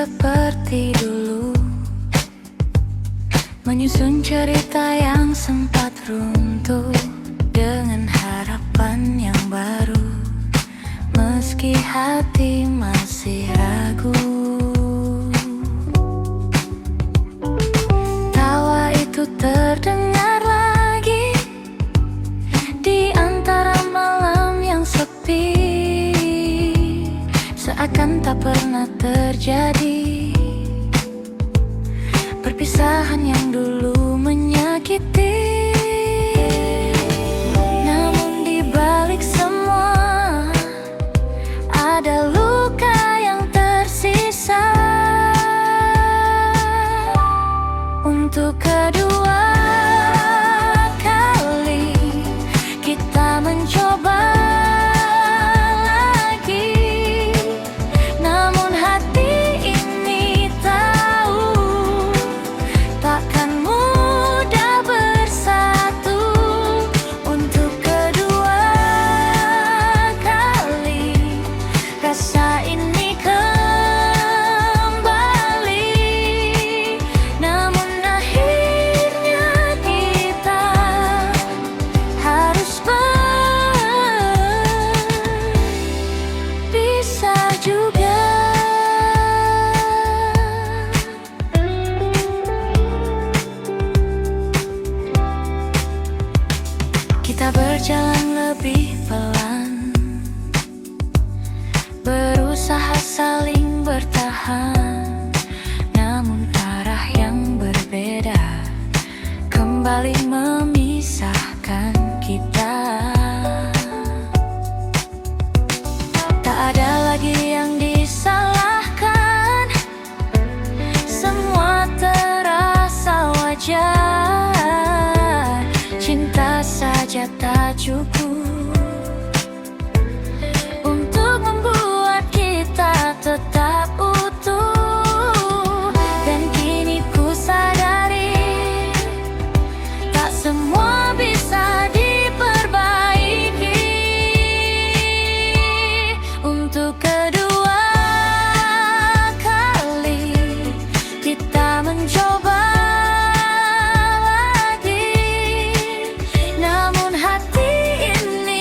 seperti dulu, menyusun cerita yang sempat runtuh dengan harapan yang baru, meski hati masih ragu. Tawa itu terdengar lagi di antara malam yang sepi, seakan tak pernah terjadi. Perpisahan yang dulu menyakiti, namun di balik semua ada luka yang tersisa. Untuk kedua kali kita mencoba lagi, namun hati ini tahu takkan mudah bersatu. Untuk kedua kali rasa ini kembali, namun akhirnya kita harus berpisah juga. Kita berjalan lebih pelan, berusaha saling bertahan, namun arah yang berbeda kembali memisahkan kita. Tak ada lagi yang disalahkan, semua terasa wajar. Cinta saja tak cukup untuk membuat kita tetap utuh. Dan kini ku sadari, tak semua bisa diperbaiki. Untuk kedua kali kita mencoba lagi, namun hati ini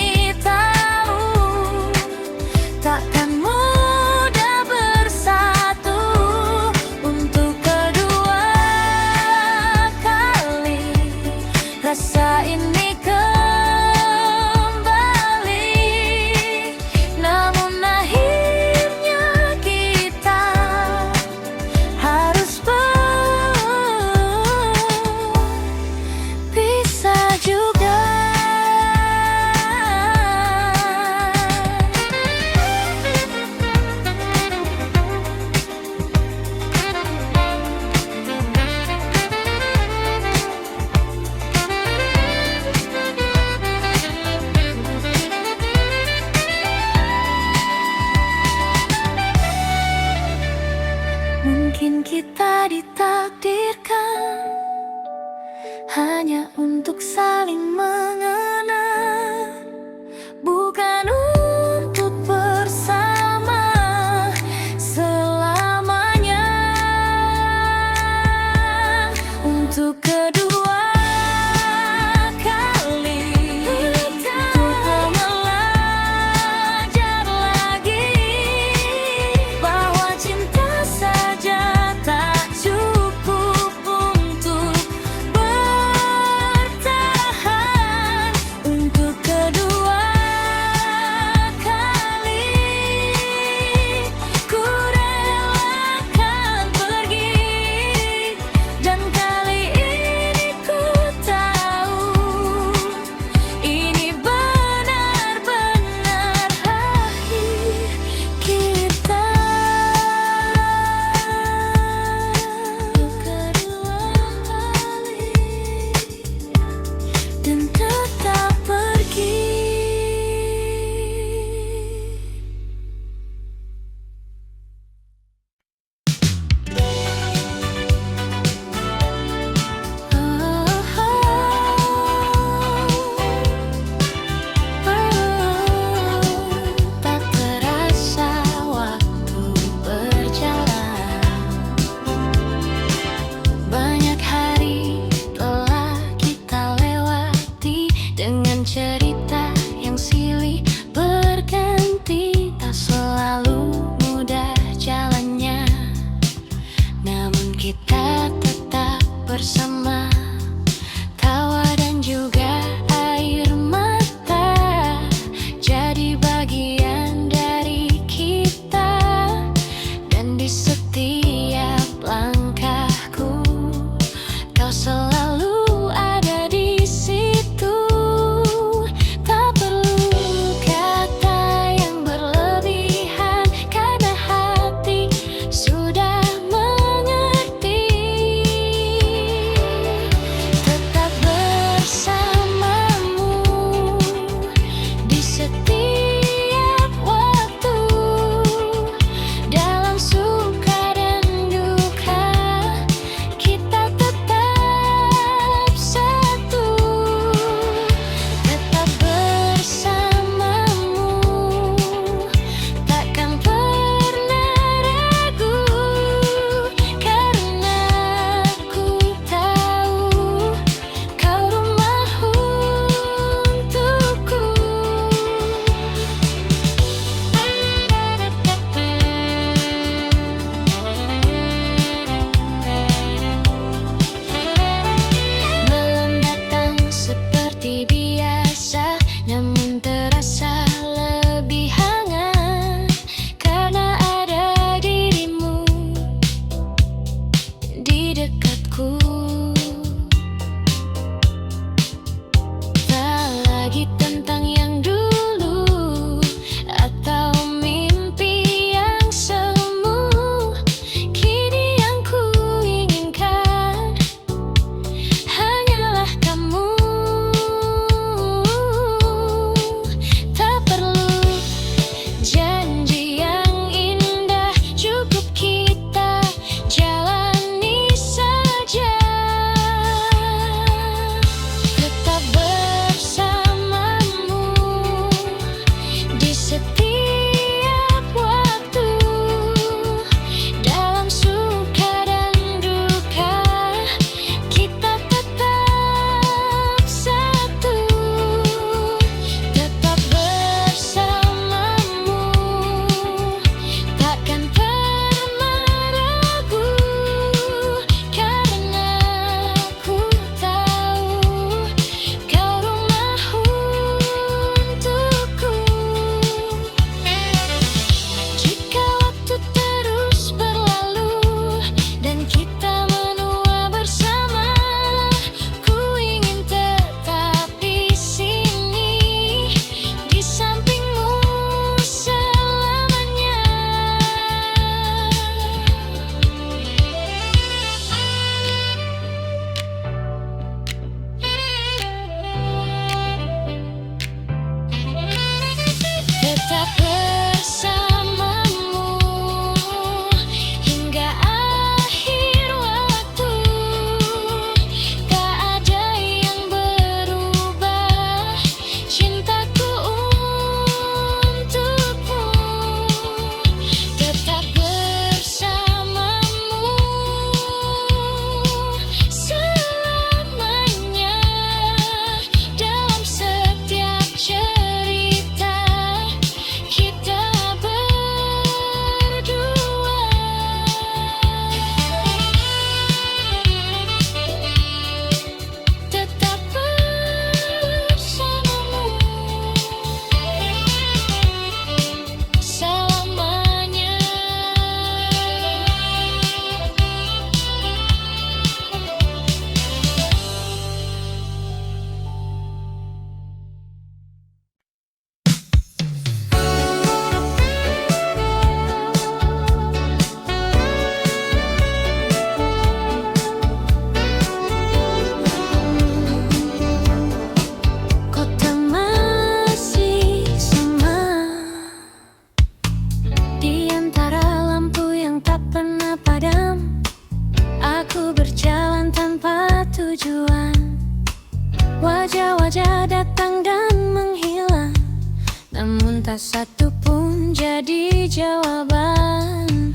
Tak satu pun jadi jawaban.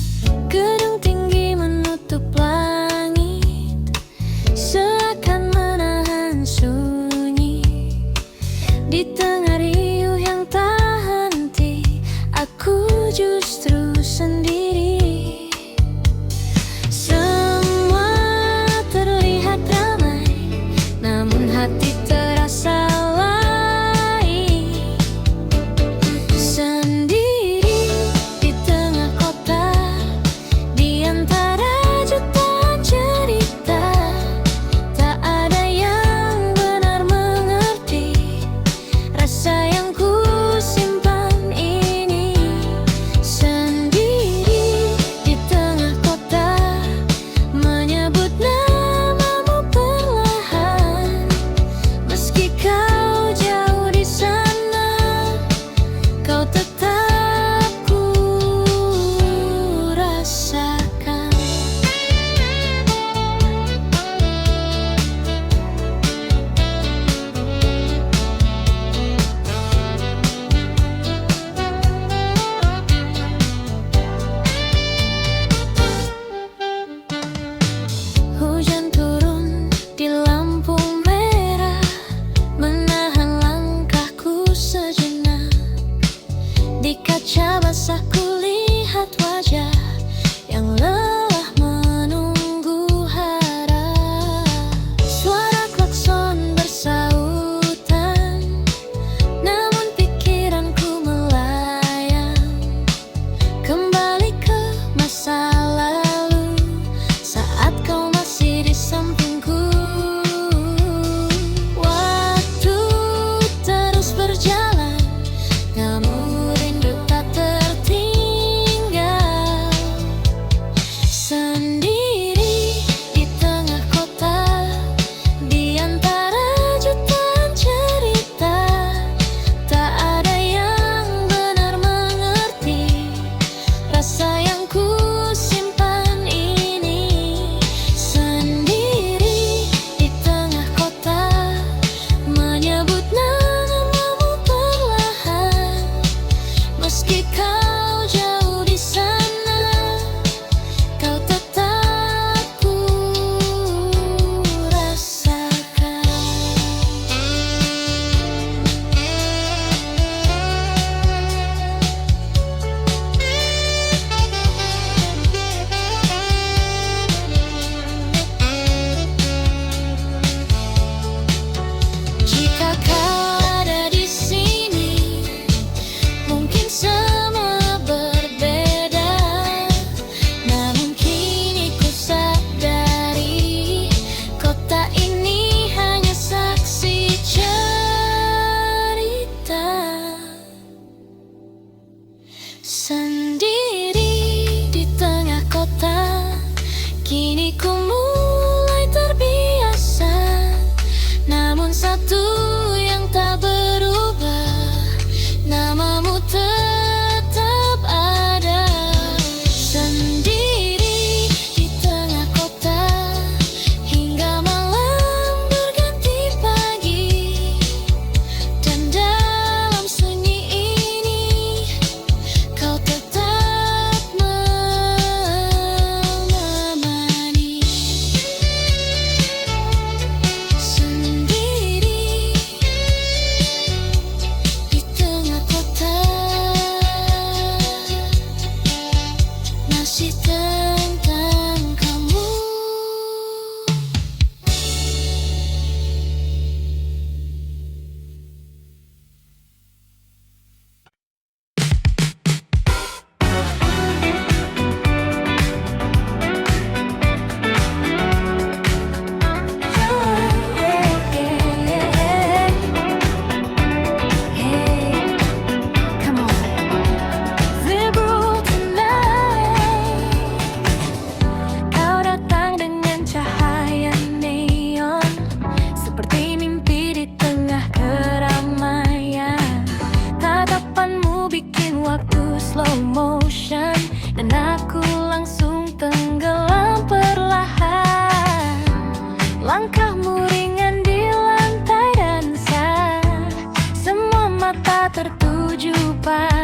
Gedung tinggi menutup langit, seakan menahan sunyi. Di tengah riuh yang tak henti, aku justru sendiri. Semua terlihat ramai, namun hati terasa lain. Sendiri di tengah kota, di antara jutaan cerita, tak ada yang benar mengerti rasa yang ku simpan ini. Sendiri di tengah kota, menyebut namamu perlahan. Meski kau jauh di sana, kau tetap ku rasakan. Hujan turun di lampu merah, menahan langkahku sejenak. Di kaca basah kulihat wajah yang lelah menunggu harap. Suara klakson bersautan, namun pikiranku melayang kembali ke masa lalu, saat kau masih di sampingku. Waktu terus berjalan, namun rindu tak tertinggal. Sendiri di tengah kota, di antara jutaan cerita, tak ada yang benar mengerti rasa yang ku simpan ini. Sendiri di tengah kota, menyebut namamu perlahan. Meski kau jauh di sana, kau tetap ku rasakan. Jika kau ada di sini, mungkin semua berbeda. Namun kini ku sadari, kota ini hanya saksi cerita. Sendiri di tengah kota, kini ku mulai terbiasa. Namun satu yang tak berubah, namamu tetap ada. Sendiri di tengah kota, hingga malam berganti pagi. Dan dalam sunyi ini, kau tetap menemani. Sendiri di tengah kota, masih tentang kamu. Come on, liberal tonight. Kau datang dengan cahaya neon, seperti mimpi di tengah keramaian. Tatapanmu bikin waktu slow motion, dan aku langsung tenggelam perlahan. Langkahmu ringan di lantai dansa, semua mata tertuju pada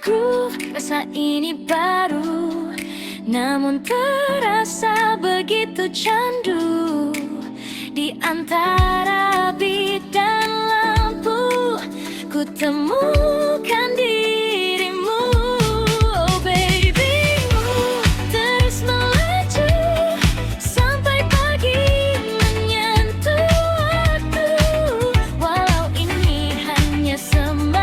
groove, rasa ini baru, namun terasa begitu candu. Di antara beat dan lampu, ku temukan dirimu. Oh baby, terus melaju sampai pagi menyentuh waktu. Walau ini hanya semalam,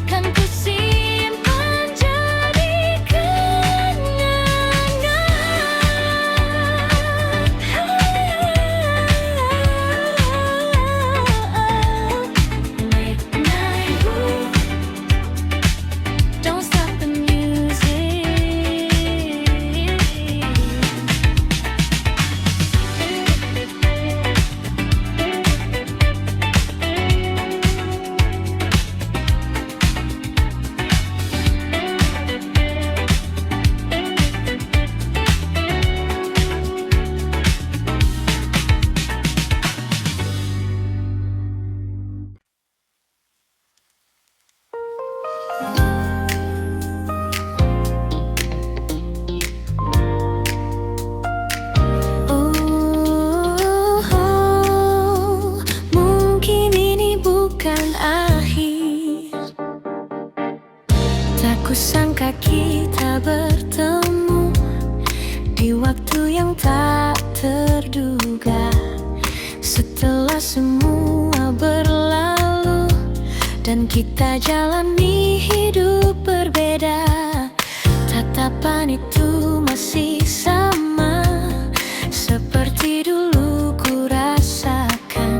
kan ku simpan jadi kenangan. Midnight groove, don't stop the music. Oh, mungkin ini bukan akhir. Tak kusangka kita bertemu di waktu yang tak terduga. Setelah semua berlalu dan kita jalani hidup berbeda, tatapan itu masih sama seperti dulu ku rasakan.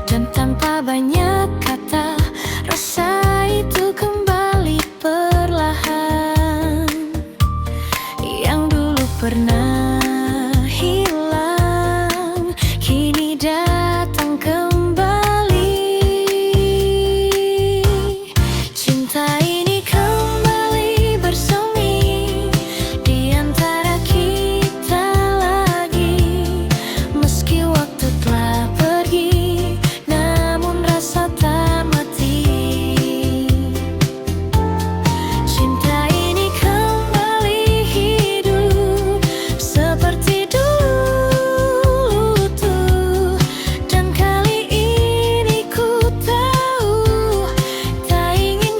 Dan tanpa banyak kata, rasa itu kembali perlahan. Yang dulu pernah hilang, kini datang kembali. Cinta ini kembali bersemi di antara kita lagi. Meski waktu telah pergi, namun rasa tak mati. Cinta ini kembali hidup seperti dulu tuh. Dan kali ini ku tahu, tak ingin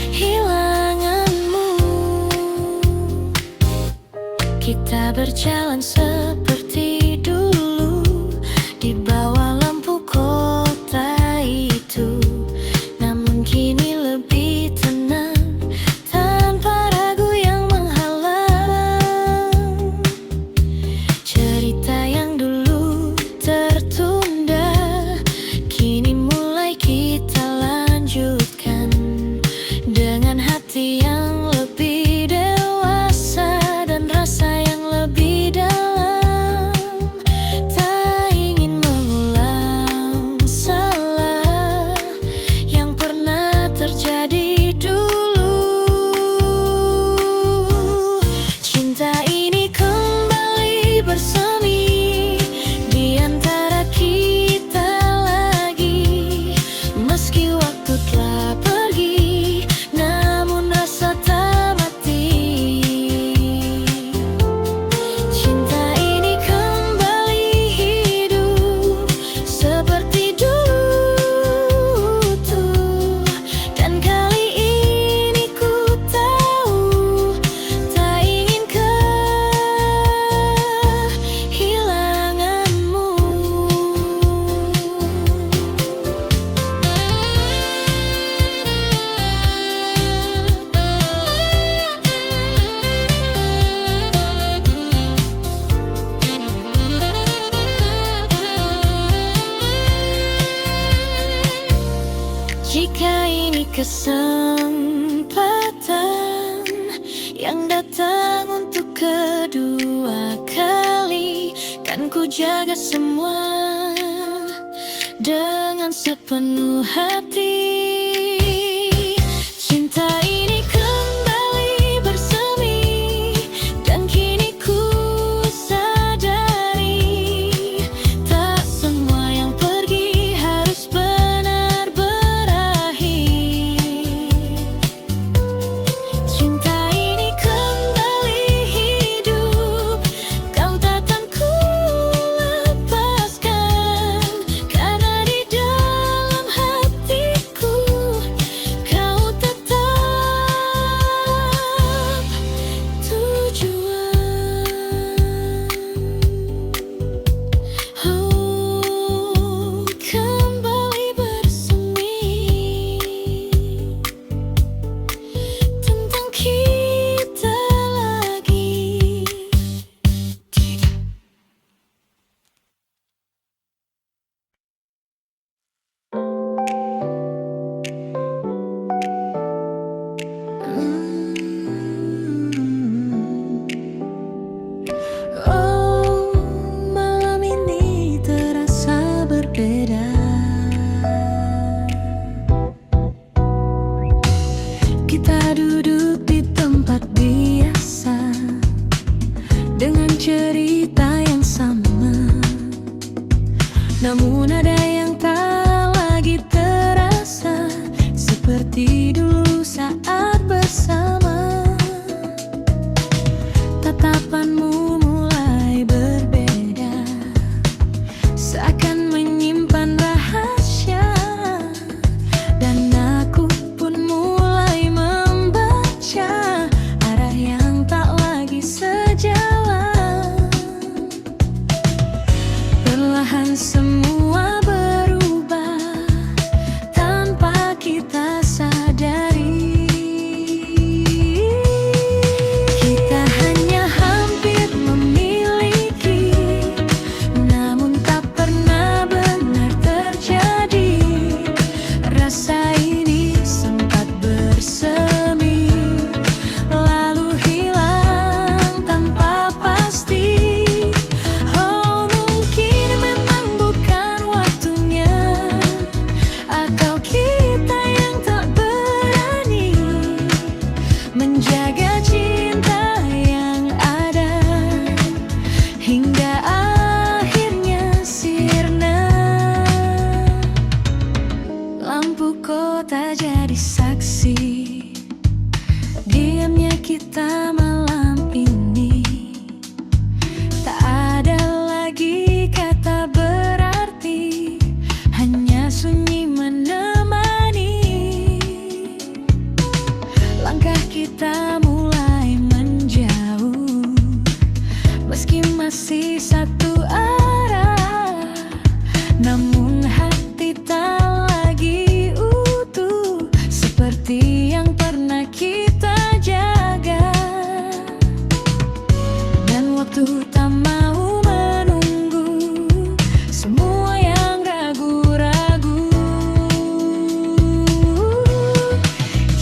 kehilanganmu. Kita berjalan seperti dulu di bawah lampu kota itu, namun kini lebih tenang tanpa ragu yang menghalang. Cerita yang dulu tertunda kini mulai kita lanjutkan dengan hati yang lebih dewasa dan rasa yang lebih dalam. Tak ingin mengulang salah yang pernah terjadi dulu. Cinta ini kembali bersemi di antara kita lagi. Meski waktu telah pergi, namun rasa tak mati. Cinta ini kembali hidup seperti dulu tuh. Dan kali ini ku tahu, tak ingin kehilanganmu. Jika ini kesempatan yang datang untuk kedua kali, kan ku jaga semua dengan sepenuh hati. Cinta ini kembali bersemi dan kini ku sadari, tak semua yang pergi harus benar-benar Rasa ini sempat bersemi, lalu hilang tanpa pasti. Oh, mungkin memang bukan waktunya, atau kita yang tak berani menjaga cinta yang ada hingga akhirnya sirna. Lampu kota jadi saksi diamnya kita malam ini. Tak ada lagi kata berarti, hanya sunyi menemani. Langkah kita mulai menjauh, meski masih satu arah, namun hati tak lagi utuh seperti yang pernah kita jaga. Dan waktu tak mau menunggu semua yang ragu-ragu.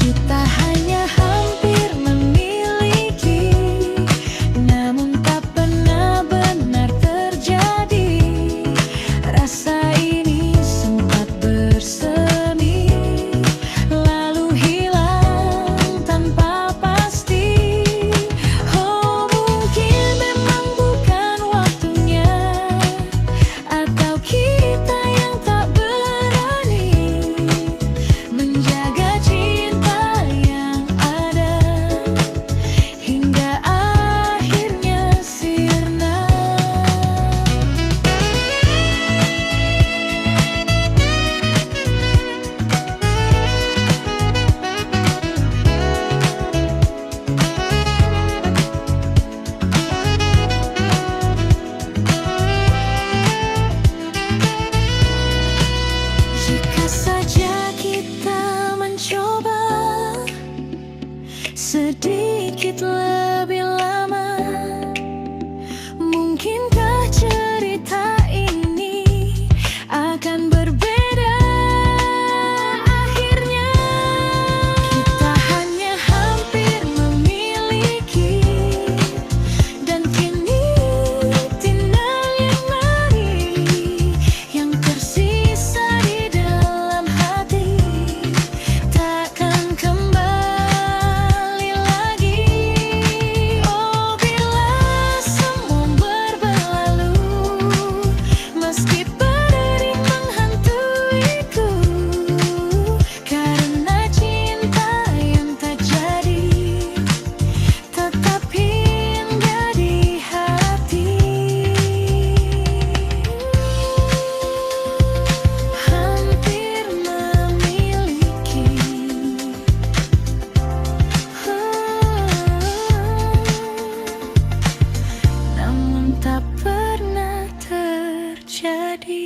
Kita hanya hampir memiliki, namun tak pernah benar terjadi. Rasa ini sempat bersemi, lalu hilang tanpa pasti. Oh, mungkin memang bukan waktunya, atau kita yang tak berani menjaga cinta yang ada hingga akhirnya sirna. Jika saja kita mencoba sedikit lebih lama, mungkinkah cerita ini akan berbeda akhirnya. Kita hanya hampir memiliki, dan kini tinggal yang mari yang tersisa di dalam hati, takkan kembali lagi. Oh, bila semua berlalu, meski berdering menghantuiku, karena cinta yang tak jadi tetap hingga di hati. Hampir memiliki, namun tak pernah terjadi.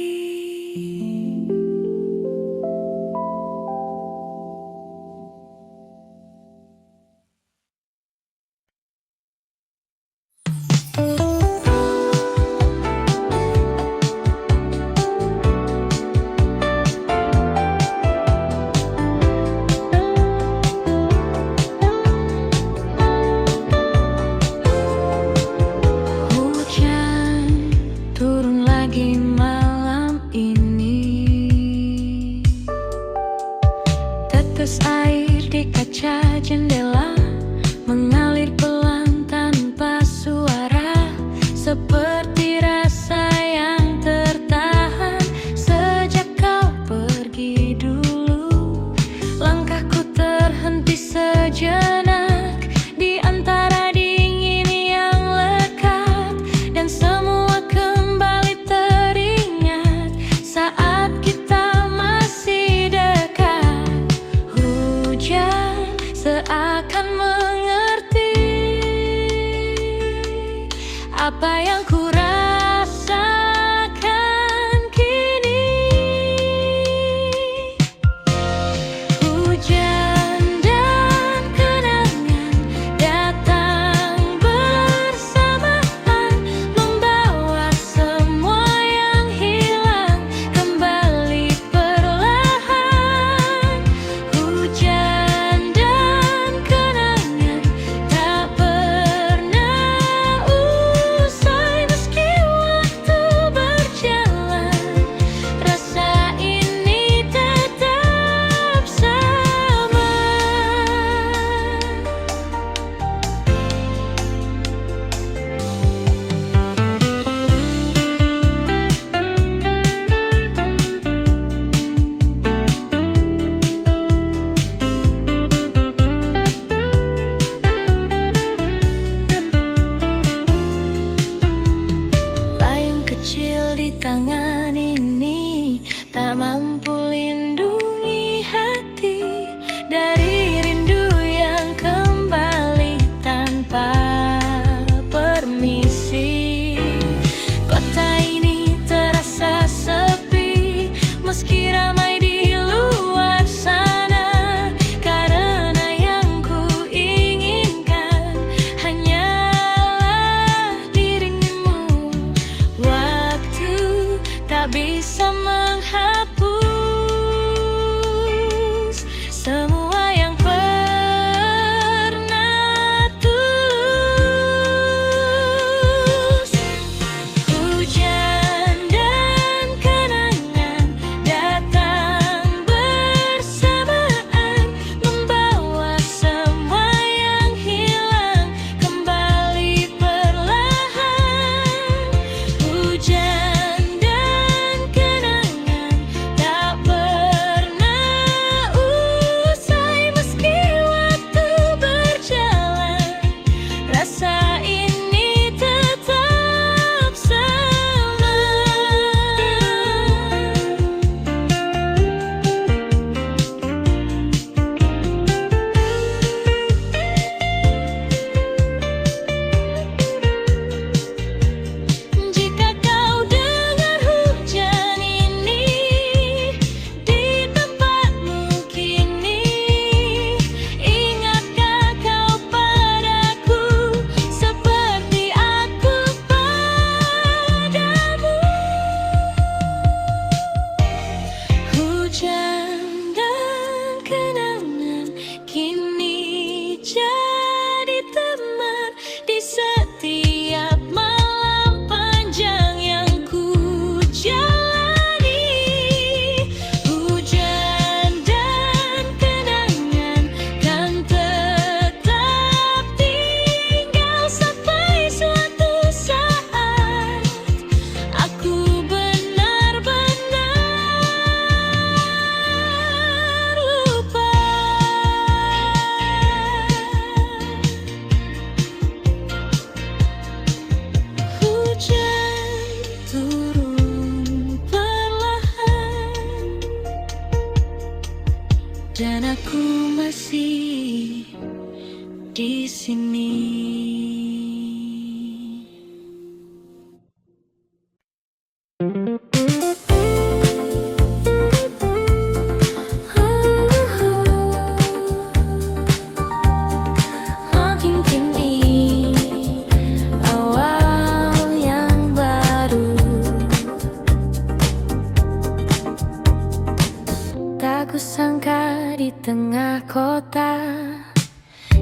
Hujan turun lagi malam ini, tetes air di kaca jendela mengalir pelan tanpa suara, seperti rasa yang tertahan sejak kau pergi dulu. Langkahku terhenti sejenak di antara dingin yang lekat, dan semua kembali teringat saat kita masih dekat. Hujan seakan mengerti dan aku masih di sini. Makin kini awal yang baru, tak kusangka di tengah kota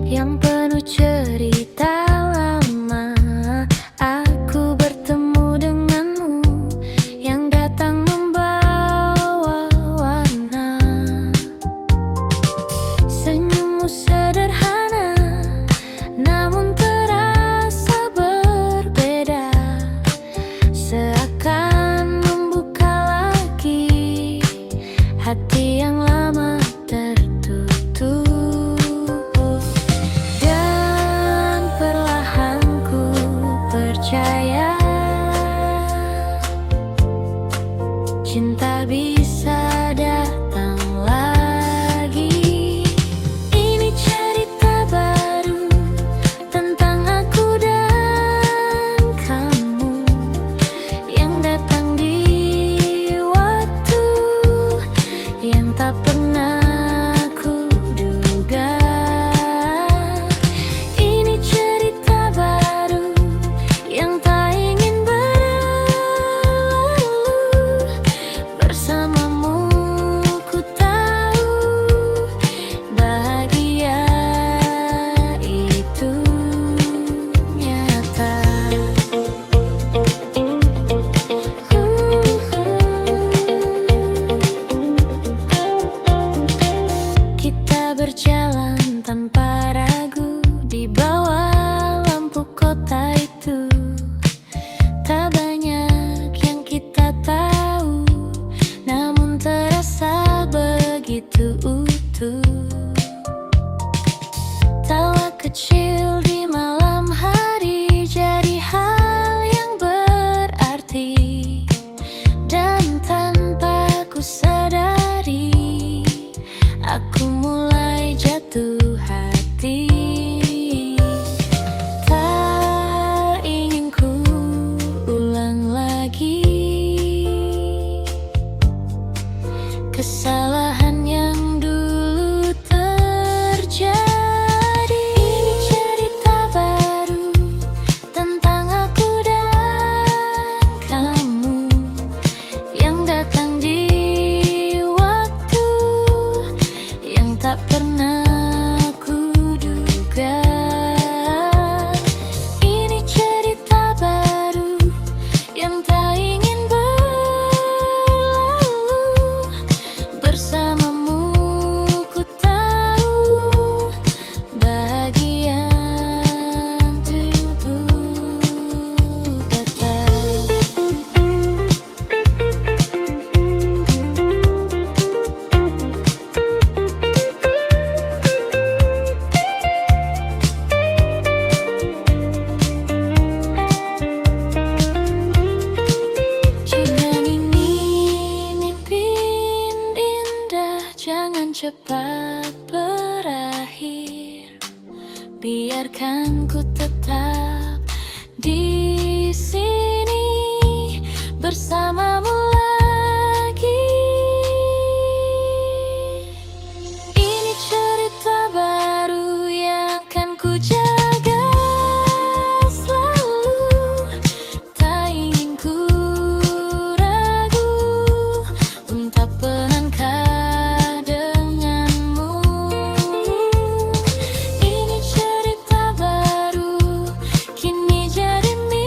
yang penuh cerita lama, aku bertemu denganmu yang datang membawa warna. Senyummu sederhana namun terasa berbeda, seakan membuka lagi hati yang lama tertutup. Dan perlahan ku percaya cinta bisa datang lagi. Ini cerita baru tentang aku dan kamu yang datang di waktu yang tak pernah ku duga. Ini cerita baru yang tak ingin berlalu. Bersamamu ku tahu bahagia itu nyata. Kita berjalan tanpa ragu di bawah lampu kota itu. Tak banyak yang kita tahu, namun terasa begitu utuh. Tawa kecil di malam hari jadi hal yang berarti, dan tanpa ku sadari aku mulai jatuh hati. Tak ingin ku ulang lagi kesalahan yang dulu terjadi. Ini cerita baru tentang aku dan kamu yang datang di waktu yang tak pernah ku duga. Ini cerita baru yang tak ingin berlalu. Bersamamu ku tahu bahagia itu kata. Jangan ini mimpi indah, jangan cepat berakhir. Biarkan ku tetap di sini bersamamu lagi. Ini cerita baru yang akan ku jaga selalu. Tak ingin ku ragu untuk melangkah denganmu. Ini cerita baru kini jadi milikku.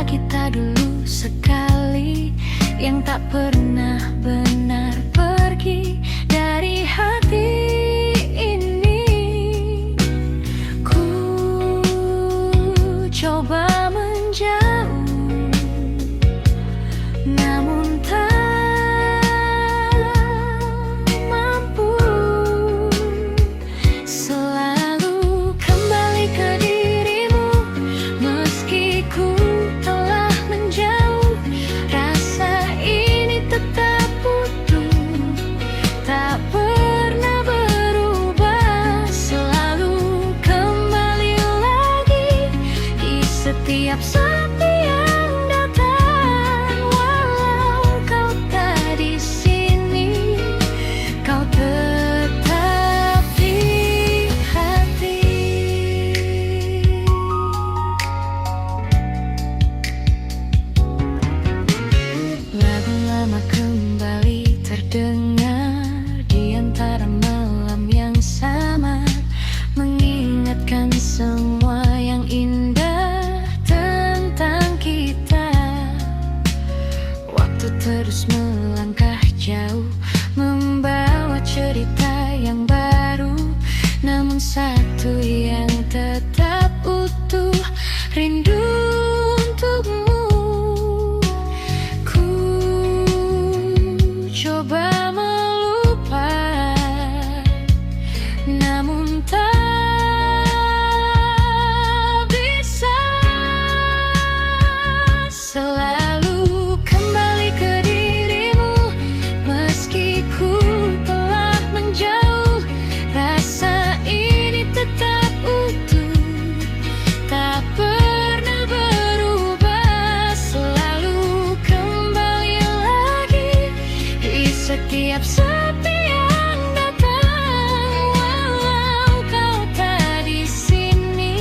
kita dulu sekali, yang tak pernah benar pergi dari hati ini. Ku coba menjauh, namun tak mampu. Selalu kembali ke dirimu, meski ku telah menjauh. Rasa ini tetap utuh, tak pernah berubah. Selalu kembali lagi di setiap sepi yang datang. Walau kau tak di sini, kau tetap di hati. Lagu lama kembali terdengar di antara malam yang samar, mengingatkan semua yang indah tentang kita. Waktu terus melangkah jauh, membawa cerita yang baru, namun satu yang tetap utuh, rindu untukmu. Ku coba melupakan, namun tak bisa. Selalu kembali ke dirimu, meski ku telah menjauh. Rasa ini tetap utuh, tak pernah berubah. Selalu kembali lagi di setiap sepi yang datang. Walau kau tak di sini,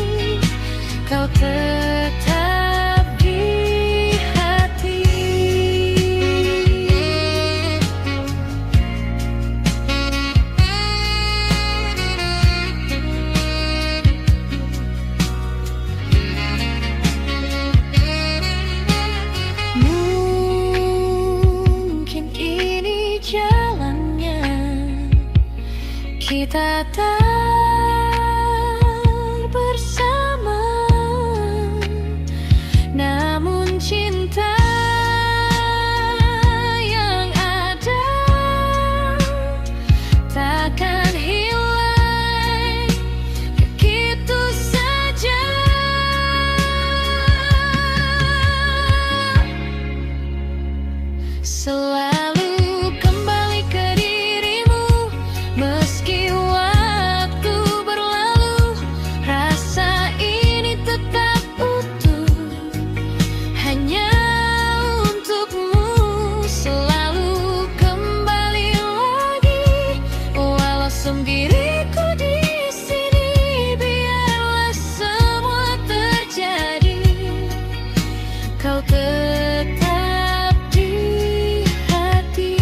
kau tetap di hati. Mungkin ini jalannya, kita tak bersama, namun cinta yang ada takkan hilang begitu saja. Selalu kembali ke dirimu, meski waktu berlalu. Rasa ini tetap utuh, hanya untukmu. Selalu kembali lagi, walau sendiriku di sini. Biarlah semua terjadi, kau tetap di hati.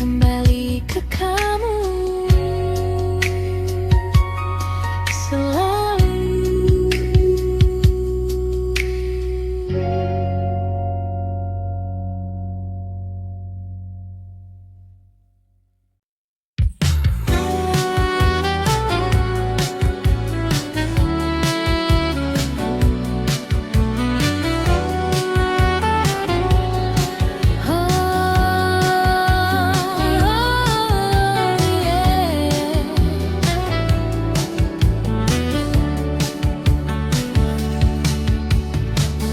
Kembali ke kamu selalu.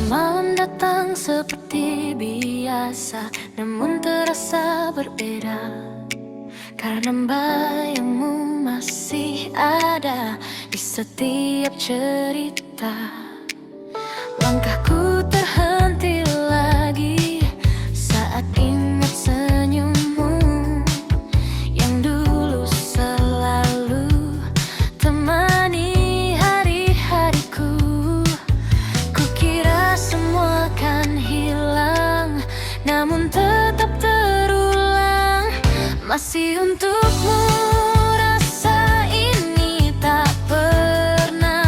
Malam datang seperti biasa, namun terasa berbeda, karena bayangmu masih ada di setiap cerita. Langkahku terhenti lagi saat ingat senyummu yang dulu selalu temani hari-hariku. Kukira semua kan hilang, namun tetap terulang. Masih untukmu, rasa ini tak pernah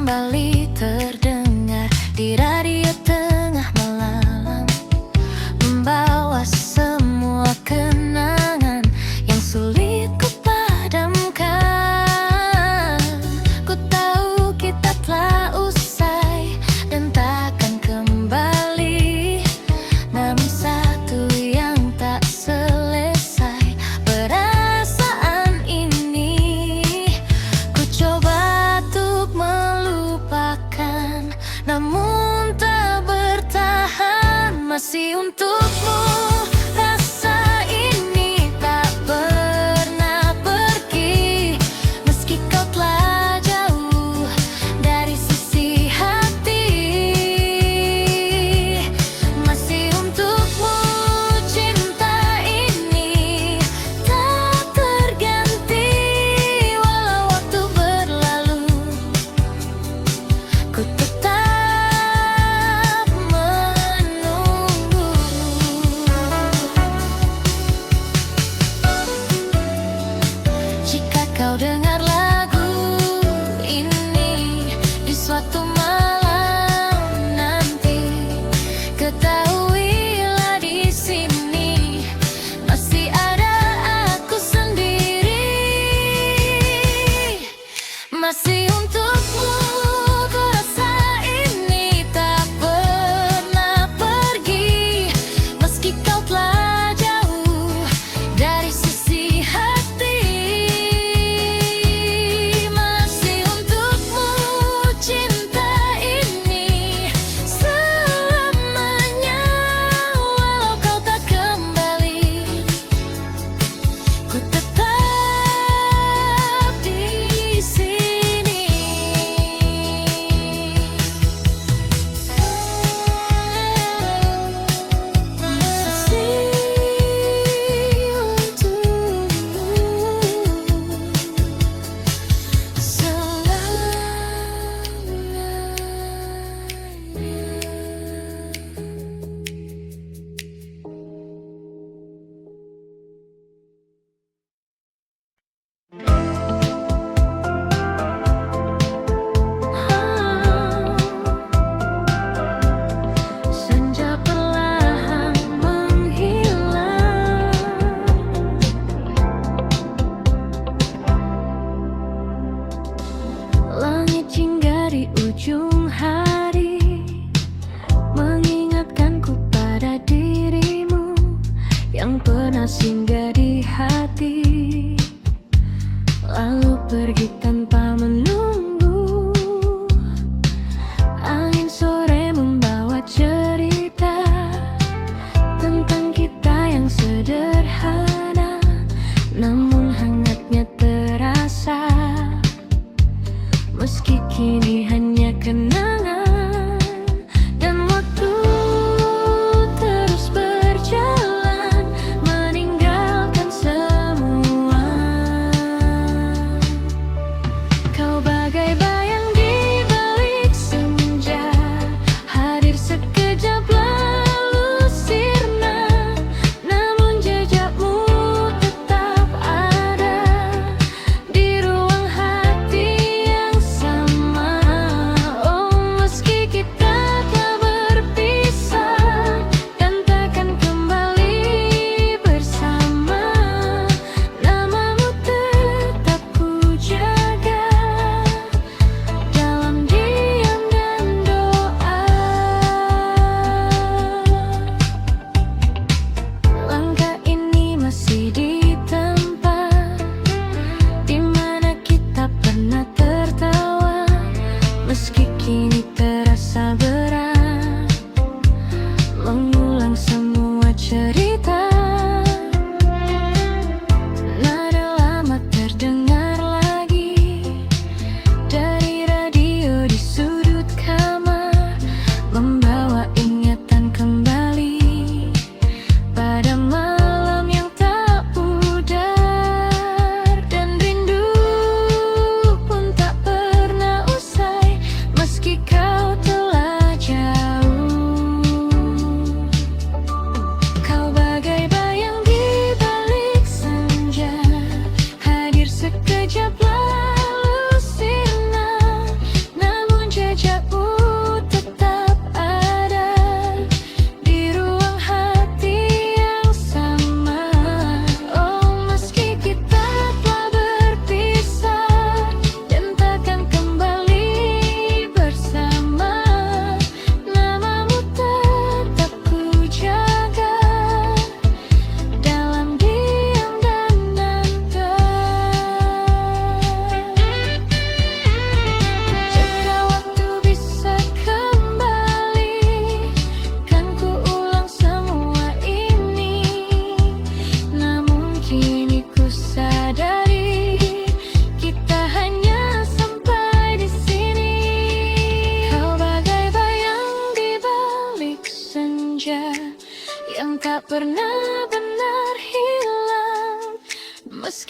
kembali terdengar di radio tengah malam, membawa semua kenangan yang sulit ku padamkan. Ku tahu kita telah usai dan takkan kembali, namun satu yang tak selesai, perasaan ini ku coba untuk melupakan, namun tak bertahan. Masih untukmu rasa ini tak pernah pergi, meski kau telah jauh dari sisi hati. Masih untukmu cinta ini tak terganti, walau waktu berlalu ku tetap menunggu. Jika kau dengar lagu ini di suatu malam nanti, ketahuilah di sini masih ada aku sendiri. Masih untukmu ku rasa ini tak pernah pergi, meski kau telah jauh dari sisi hati. Masih untukmu cinta ini selamanya, walau kau tak kembali, ku tetap di sini. Senja perlahan menghilang, langit hingga di ujung hari mengingatkanku pada dirimu yang pernah singgah di hati, lalu pergi tanpa menunggu. Angin sore membawa cerita tentang kita yang sederhana, namun hangatnya terasa, meski kini hanya kenangan. Dan waktu terus berjalan meninggalkan semua. Kau bagai bayang di balik senja, hadir sekejap lalu sirna, namun jejakmu tetap ada di ruang hati yang sama. Oh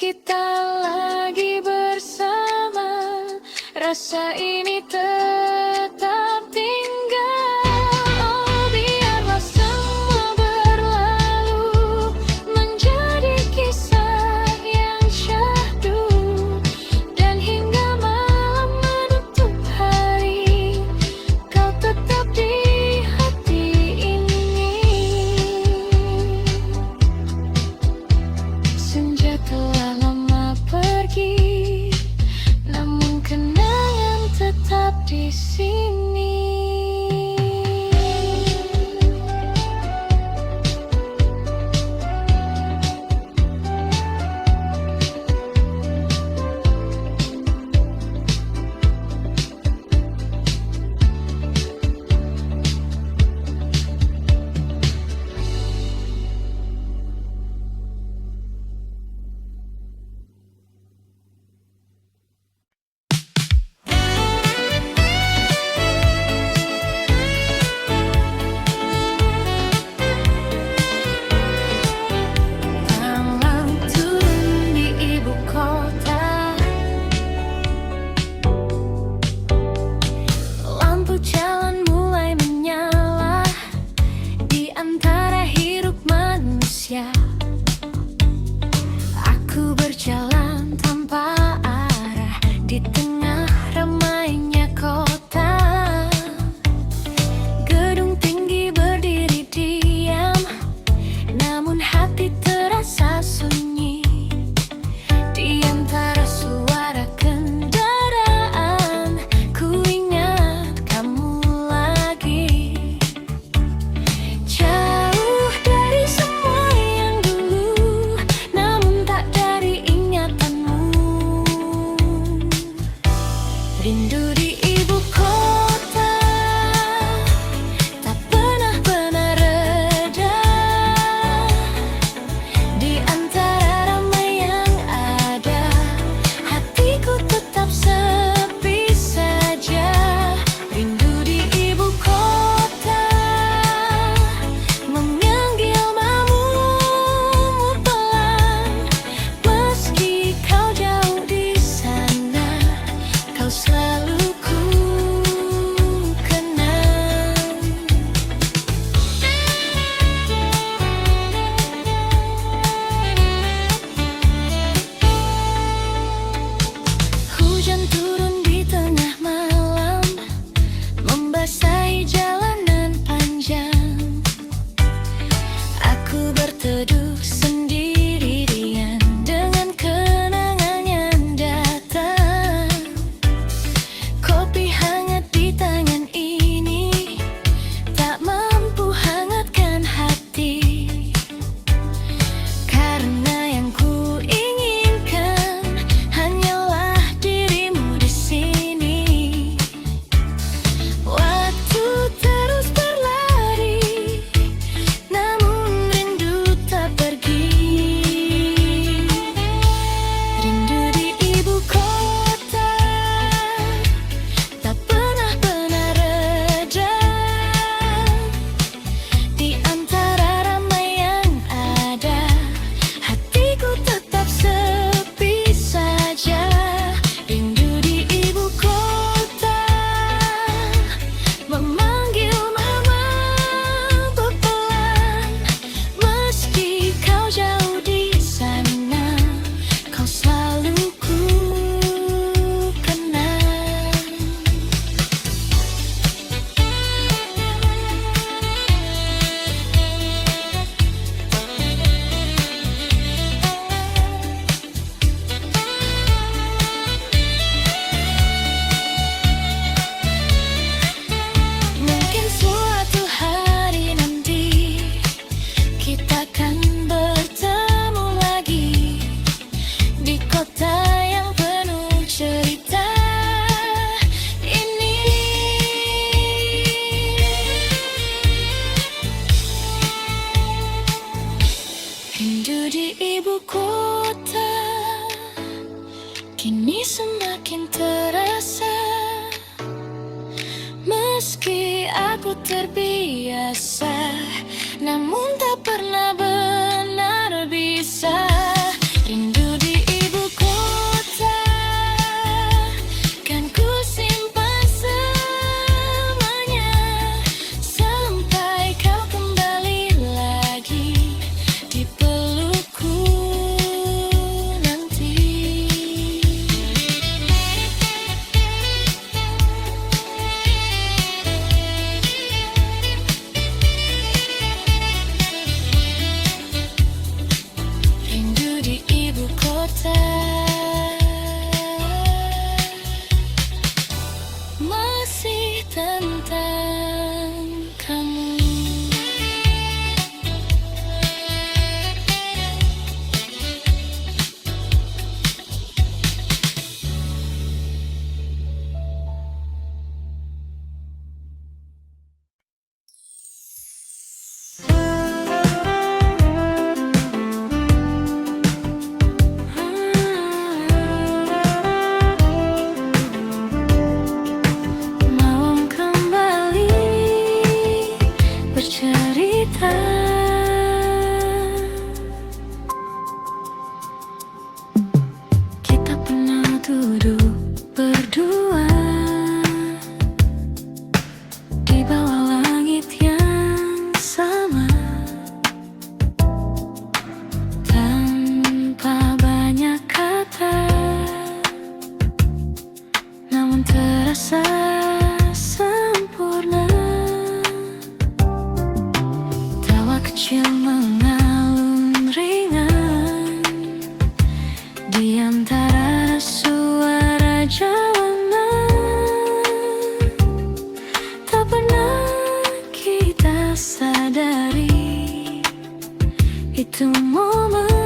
kita lagi bersama, rasa ini tetap tinggal. Oh, biarlah semua berlalu menjadi kisah yang syahdu, dan hingga malam menutup hari, kau tetap di hati ini. Senja telah lama pergi, namun kenangan tetap di sini. Malam turun di ibu kota, lampu jalan mulai menyala di antara hiruk manusia. Aku berjalan tanpa arah di tengah ramainya kota. Gedung tinggi berdiri diam, namun hati terasa sunyi. Di antara suara kendaraan, ku ingat kamu lagi. Jauh dari semua yang dulu, namun tak dari ingatanmu. Rindu di ibu kota tak pernah reda. Di antara ramai yang ada, hatiku tetap sepi saja. Rindu di ibu kota, memanggil namamu pelan. Meski kau jauh di sana, kau selalu ku kenang. Hujan turun di tengah malam, membasahi jalanan panjang. Aku berteduh sendirian dengan kenangan yang datang. Kopi hangat di tangan ini tak mampu hangatkan hati, karena yang ku inginkan hanyalah dirimu di sini. Waktu terus berlari, namun rindu tak pergi. Rindu di ibu kota tak pernah reda. Di antara ramai yang ada, hatiku tetap sepi saja. Rindu di ibu kota, memanggil namamu pelan. Meski kau jauh di sana, kau selalu ku kenang. Mungkin suatu hari nanti kita akan bertemu lagi di kota yang penuh cerita ini. Rindu di ibu kota kini semakin terasa. Meski aku terbiasa, namun tak pernah benar bisa. Rindu di terasa sempurna. Tawa kecil mengalun ringan di antara suara jalanan. Tak pernah kita sadari itu momen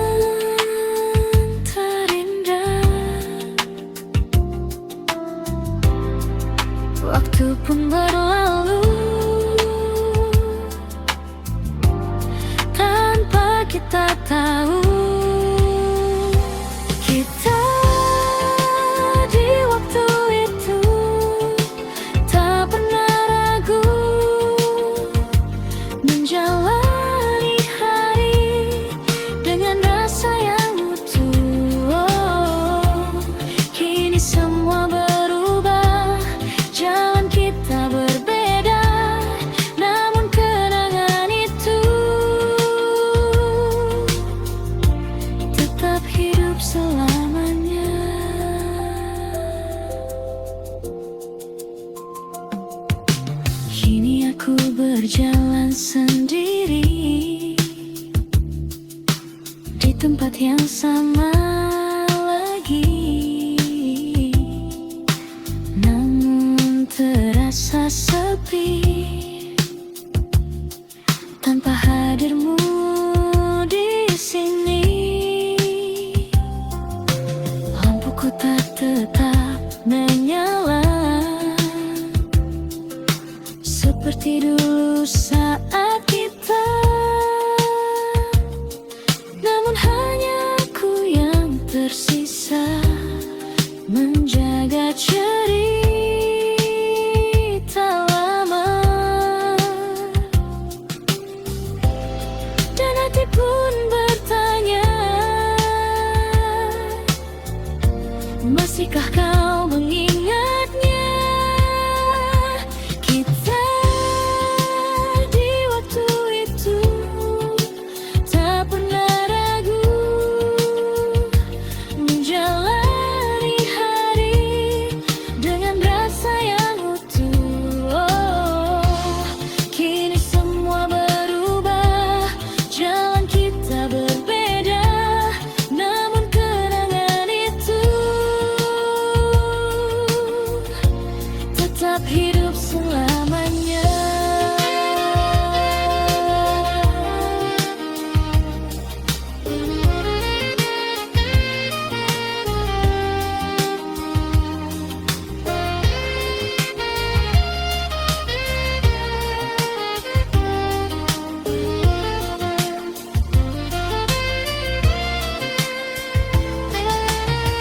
waktu pun berlalu tanpa kita tahu. Kita di waktu itu tak pernah ragu menjalani hari dengan rasa yang utuh. Oh, kini semua berubah, jalan kita berbeda, namun kenangan itu tetap hidup selamanya. Kini aku berjalan sendiri di tempat yang sama lagi, namun terasa sepi tanpa hadirmu di sini. Lampuku tak tetap menyala seperti dulu saat kita, namun hanya aku yang tersisa menjaga cerita lama. Dan hati pun bertanya, masihkah kau mengingatnya? Kita di waktu itu tak pernah ragu menjalani hari dengan rasa yang utuh. Oh, kini semua berubah, jalan kita berbeda, namun kenangan itu tetap hidup selamanya.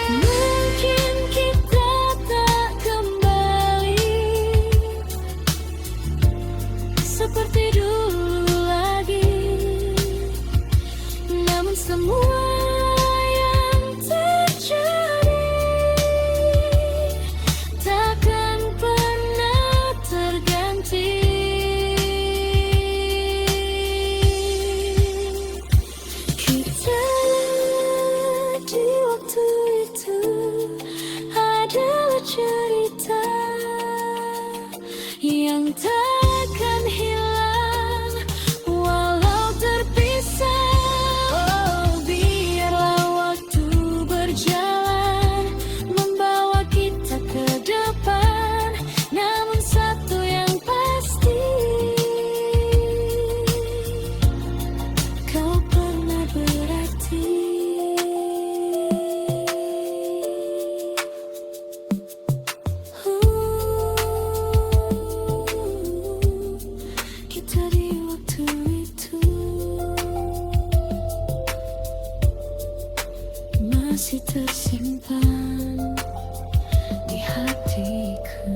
Mungkin kita tak kembali seperti dulu lagi, namun semua yang terjadi takkan pernah terganti. Kita di waktu itu adalah cerita yang takkan hilang walau terpisah. Oh, biarlah waktu berjalan membawa kita ke depan, namun satu yang pasti, kau pernah berarti. Kita di waktu itu masih tersimpan di hatiku.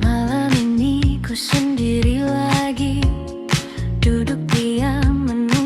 Malam ini ku sendiri lagi, duduk diam menunggu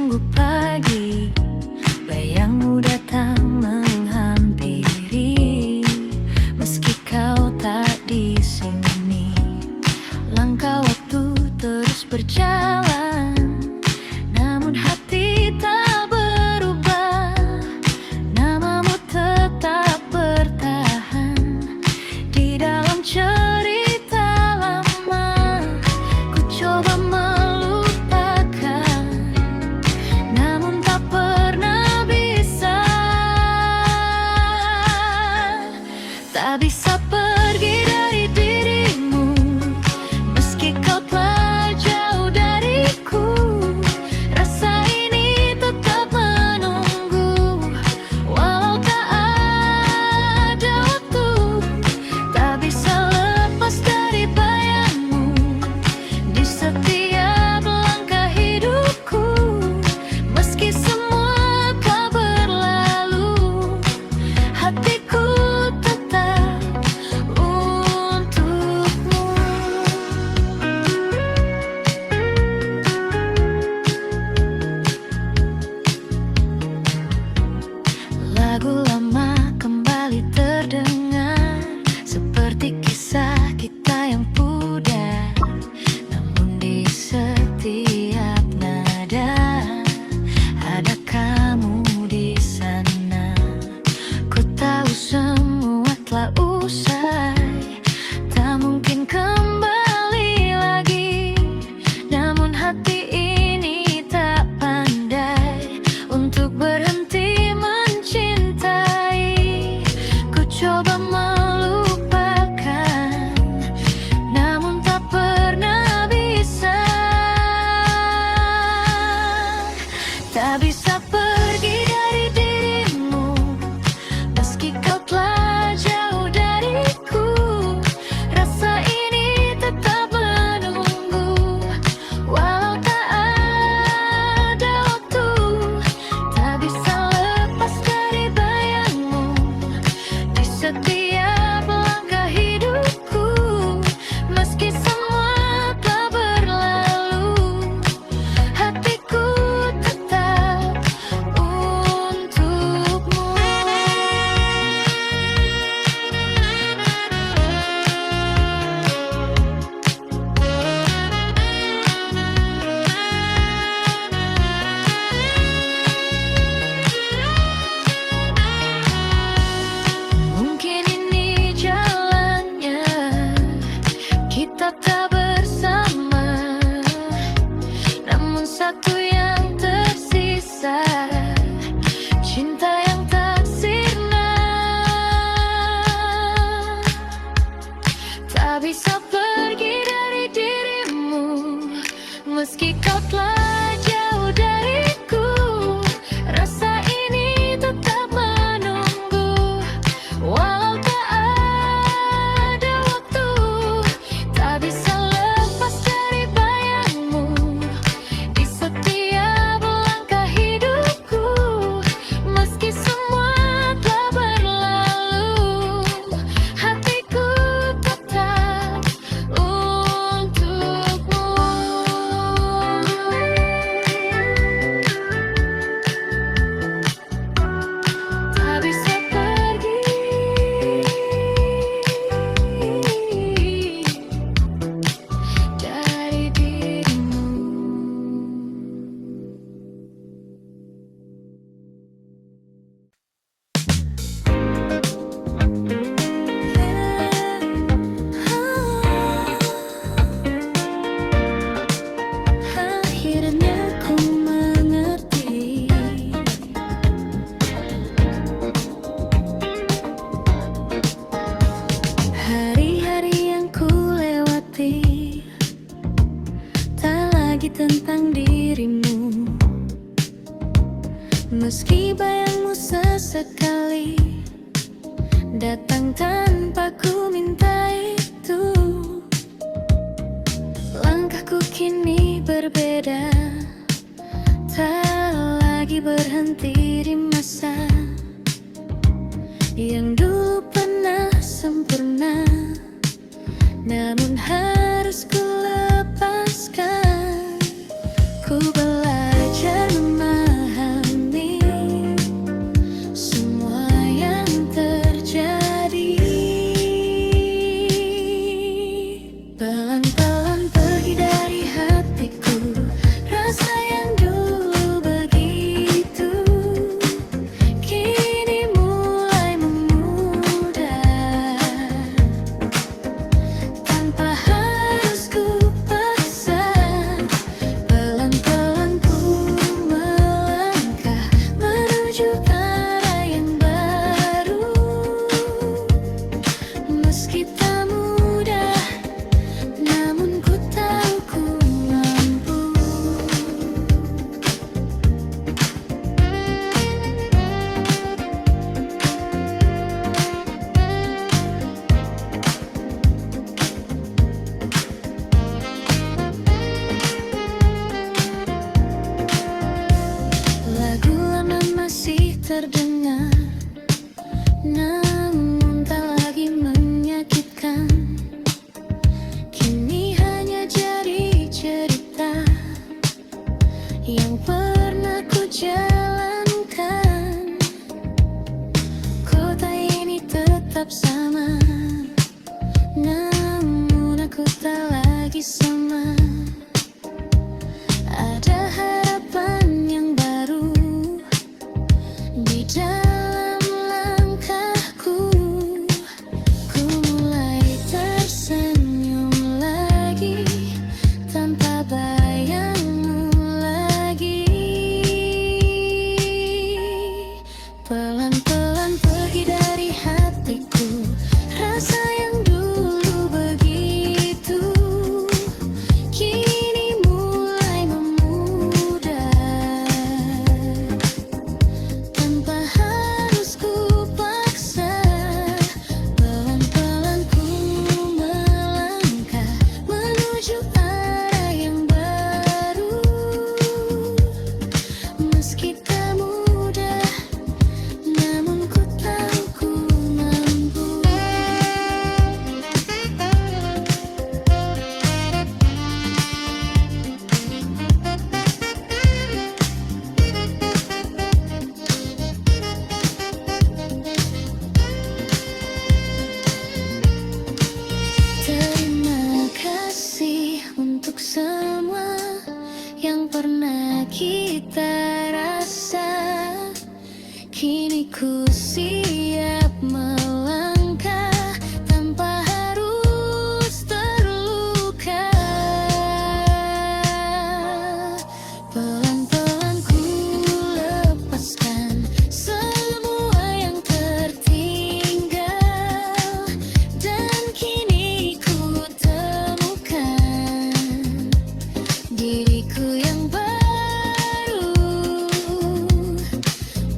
Tak bisa pergi dari dirimu, meski kau telah jauh dariku. Rasa ini tetap menunggu, walau tak ada waktu. Tak bisa lepas dari bayangmu di setiap langkah hidupku. Meski semua telah berlalu, hatiku tetap untukmu. Mungkin ini jalannya, kita tak bersama. Namun satu yang tersisa, cinta yang tak sirna. Tak bisa pergi dari dirimu, meski kau telah jauh dariku. Rasa ini tetap menunggu, walau tak ada waktu. Tak bisa lepas dari bayangmu di setiap langkah hidupku. Meski semua telah berlalu, hatiku tetap untukmu. Tak bisa pergi dari dirimu. Akhirnya ku mengerti, hari-hari yang ku lewati tak lagi tentang dirimu. Meski bayangmu sesekali datang tanpa ku minta itu, langkahku kini berbeda, tak lagi berhenti di masa yang dulu pernah sempurna. Namun harus ku lepaskan. Ku belajar memahami semua yang terjadi. Pelan-pelan pergi dari hatiku, rasa yang dulu begitu kini mulai memudar. Tanpa harus ku paksa, pelan-pelan ku melangkah menuju arah yang baru. Meski tak mudah, namun ku tahu ku mampu. Lagu lama masih terdengar, namun tak lagi menyakitkan. Kini hanya jadi cerita yang pernah ku jalankan. Kota ini tetap sama, namun aku tak lagi sama. Ada harapan yang baru di dalam langkahku. Ku mulai tersenyum lagi tanpa bayangmu lagi. Pelan-pelan pergi dari hatiku, rasa yang dulu begitu kita rasa. Kini ku siap melangkah tanpa harus terluka. Pelan-pelan ku lepaskan semua yang tertinggal, dan kini ku temukan diriku yang baru.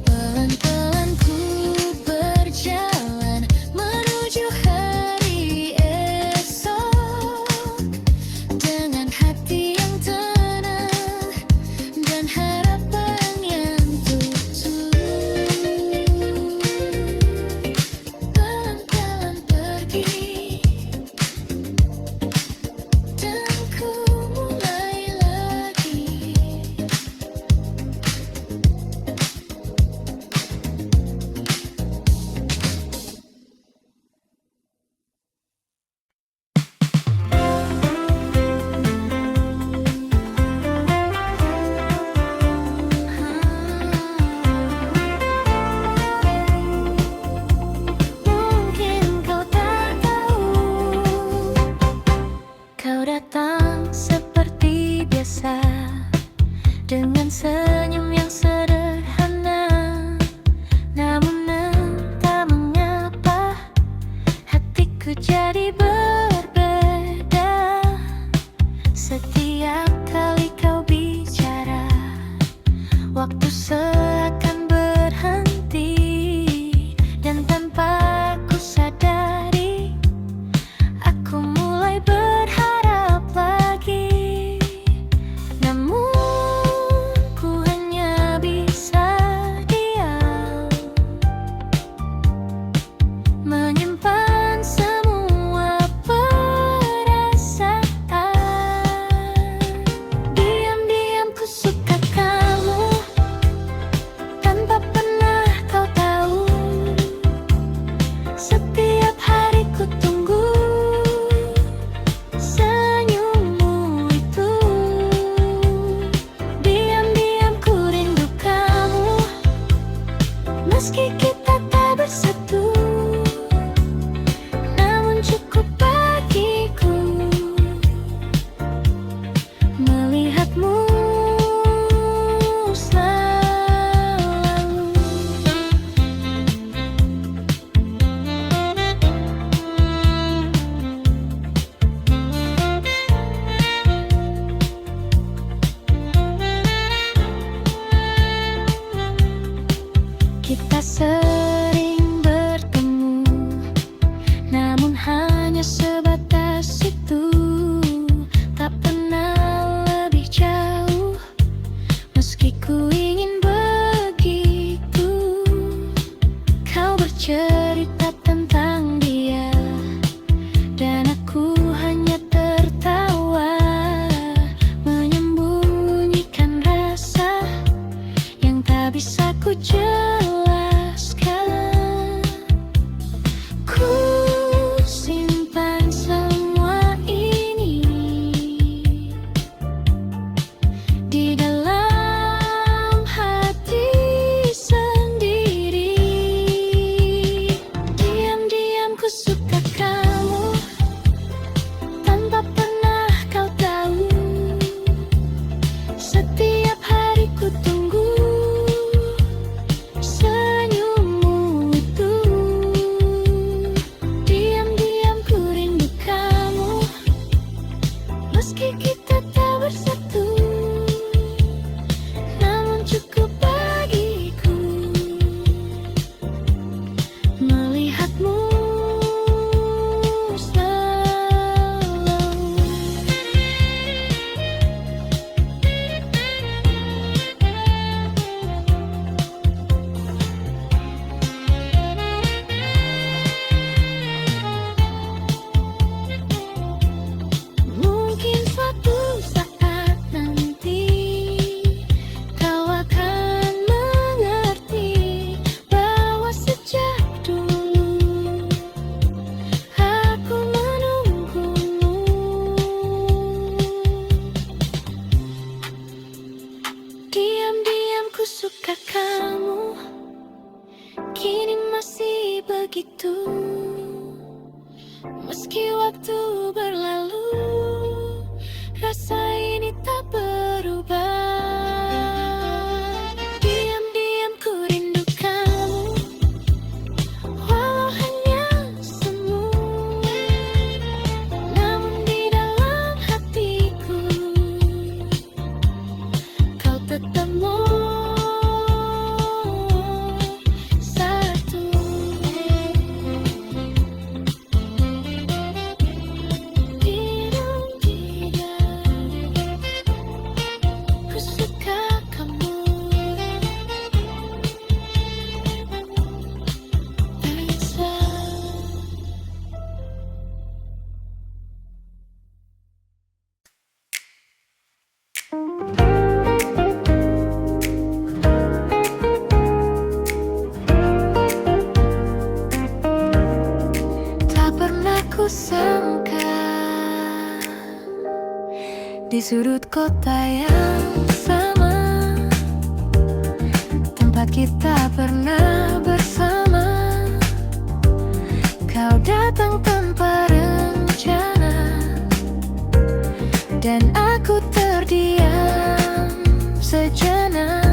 Pelan-pelan ku berjalan menuju hari esok, dengan hati yang tenang dan harapan yang tulus. Pelan-pelan pergi, dan ku mulai lagi. Mungkin kau tak tahu, kau datang seperti biasa, dengan senyum yang sederhana. Namun entah mengapa hatiku jadi berbeda. Setiap kali kau bicara, waktu seakan berhenti, dan tanpa ku sadari, aku mulai berharap lagi. Namun ku hanya bisa diam, menyimpan semua perasaan. Diam-diam ku suka kamu, tanpa pernah kau tahu. Setiap hari ku tunggu senyummu itu. Diam-diam ku rindu kamu, meski kita tak bersatu. Namun cukup bagiku melihatmu selalu. Kita ku suka kamu, kini masih begitu. Meski waktu berlalu, rasa ini tak berubah. Diam-diam ku rindu kamu, walau hanya semu. Namun di dalam hatiku, kau tetap satu. Ku suka kamu, Elsa. Tak pernah ku sangka di sudut kota yang sama, tempat kita pernah bersama, kau datang tanpa rencana, dan aku terdiam sejenak.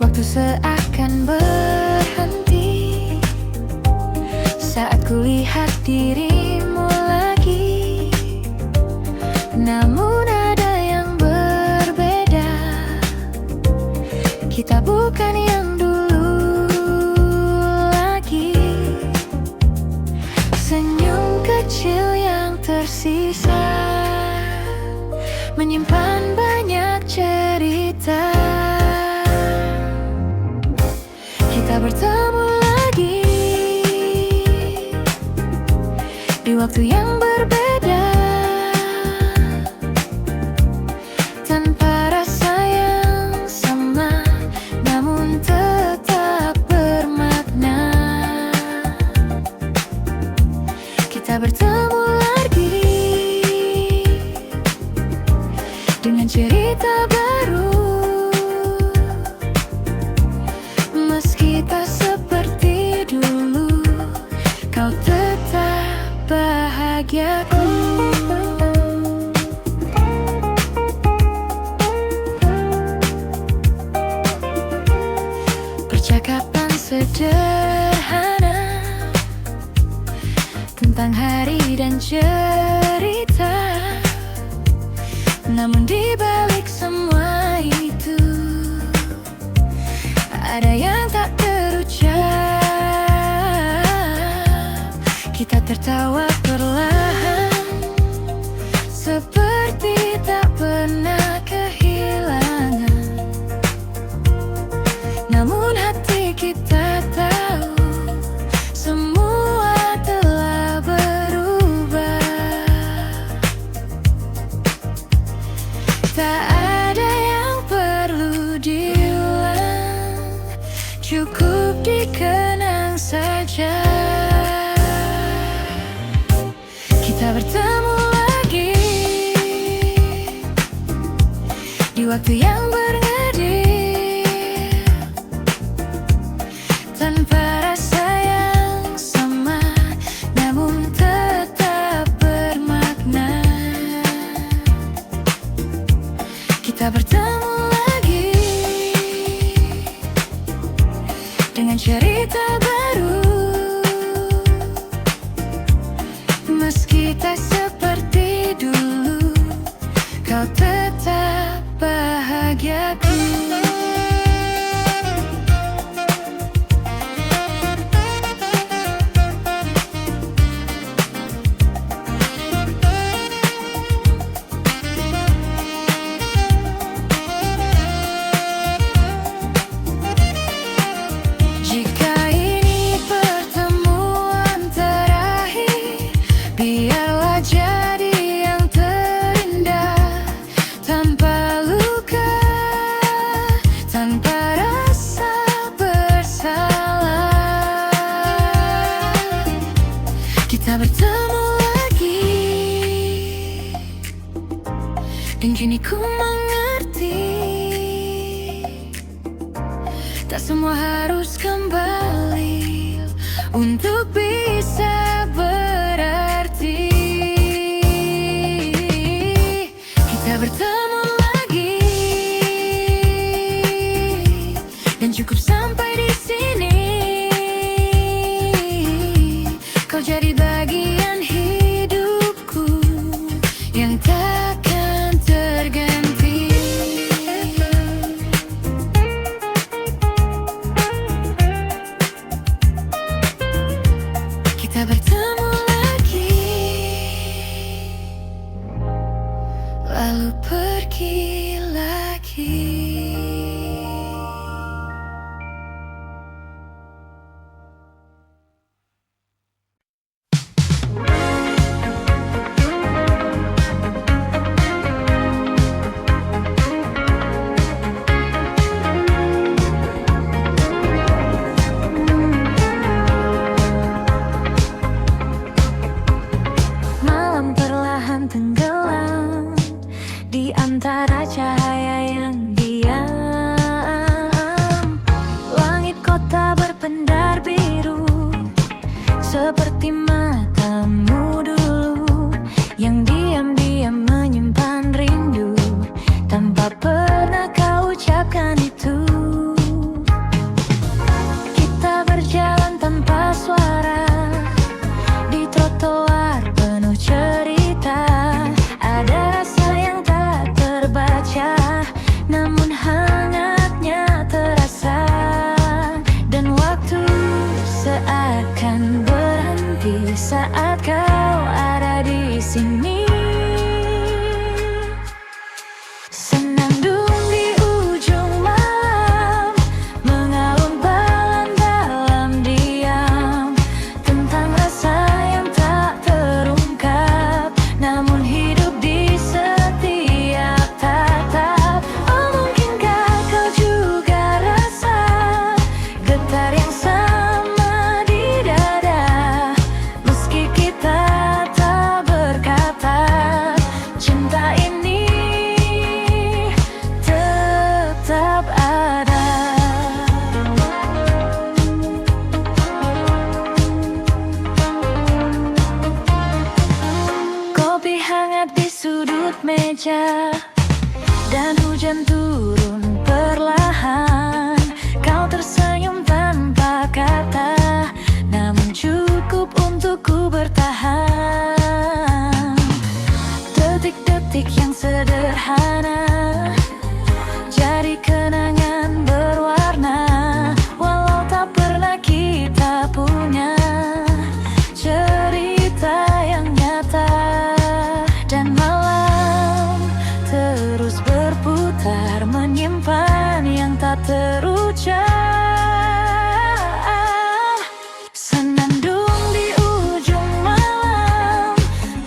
Waktu seakan berhenti saat kulihat dirimu lagi. Namun ada yang berbeda, kita bukan yang dulu lagi. Senyum kecil yang tersisa menyimpan banyak cerita. Kita bertemu lagi di waktu yang berbeda, tanpa rasa yang sama, namun tetap bermakna. Kita bertemu lagi dengan cerita baru, meski tak seperti dulu, kau tetap bahagiaku. Percakapan sederhana tentang hari dan cerita, namun di balik semua itu ada yang tak terucap. Kita tertawa perlahan, seperti tak pernah kehilangan. Namun hati kita tahu semua telah berubah. Tak ada yang perlu diulang, cukup dikenang saja. Kita bertemu lagi di waktu yang berngedip, tanpa rasa yang sama, namun tetap bermakna. Kita bertemu lagi dengan cerita baru, meski tak seperti dulu, kau tetap bahagiaku. Jika ini pertemuan terakhir, biarlah jadi yang terindah, tanpa luka Tak semua harus kembali untuk bisa berarti. Kita bertemu lagi dan cukup sampai di sini. Kau jadi bagian hidupku yang takkan terganti. Kita bertemu lagi, lalu pergi lagi. Malam perlahan tenggelam di antara cahaya yang diam. Langit kota berpendar biru seperti matamu dulu yang diam-diam menyimpan rindu tanpa pernah kau ucapkan itu. Kita berjalan tanpa suara di trotoar penuh cerita. Ada rasa yang tak terbaca, namun hangatnya terasa. Dan waktu seakan berhenti saat kau ada di sini. Senandung di ujung malam, mengalun pelan dalam diam, tentang rasa yang tak terungkap, namun hidup di setiap tatap. Oh, mungkinkah kau juga rasa getar yang sama di dada, meski kita tak berkata, cinta ini tetap ada. Kopi hangat di sudut meja dan hujan turun perlahan. Kau tersenyum tanpa kata, namun cukup untukku bertahan. Detik-detik yang sederhana jadi kenangan berwarna, walau tak pernah kita punya cerita yang nyata. Dan malam terus berputar, menyimpan yang tak terucap. Senandung di ujung malam,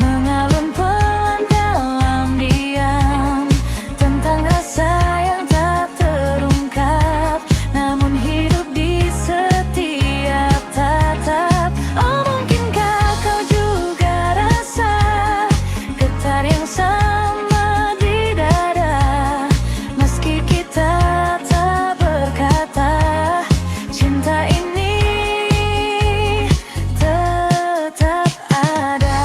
mengalun pelan dalam diam, tentang rasa yang tak terungkap, namun hidup di setiap tatap. Oh, mungkinkah kau juga rasa getar yang sama di dada, meski kita tak berkata, cinta ini tetap ada.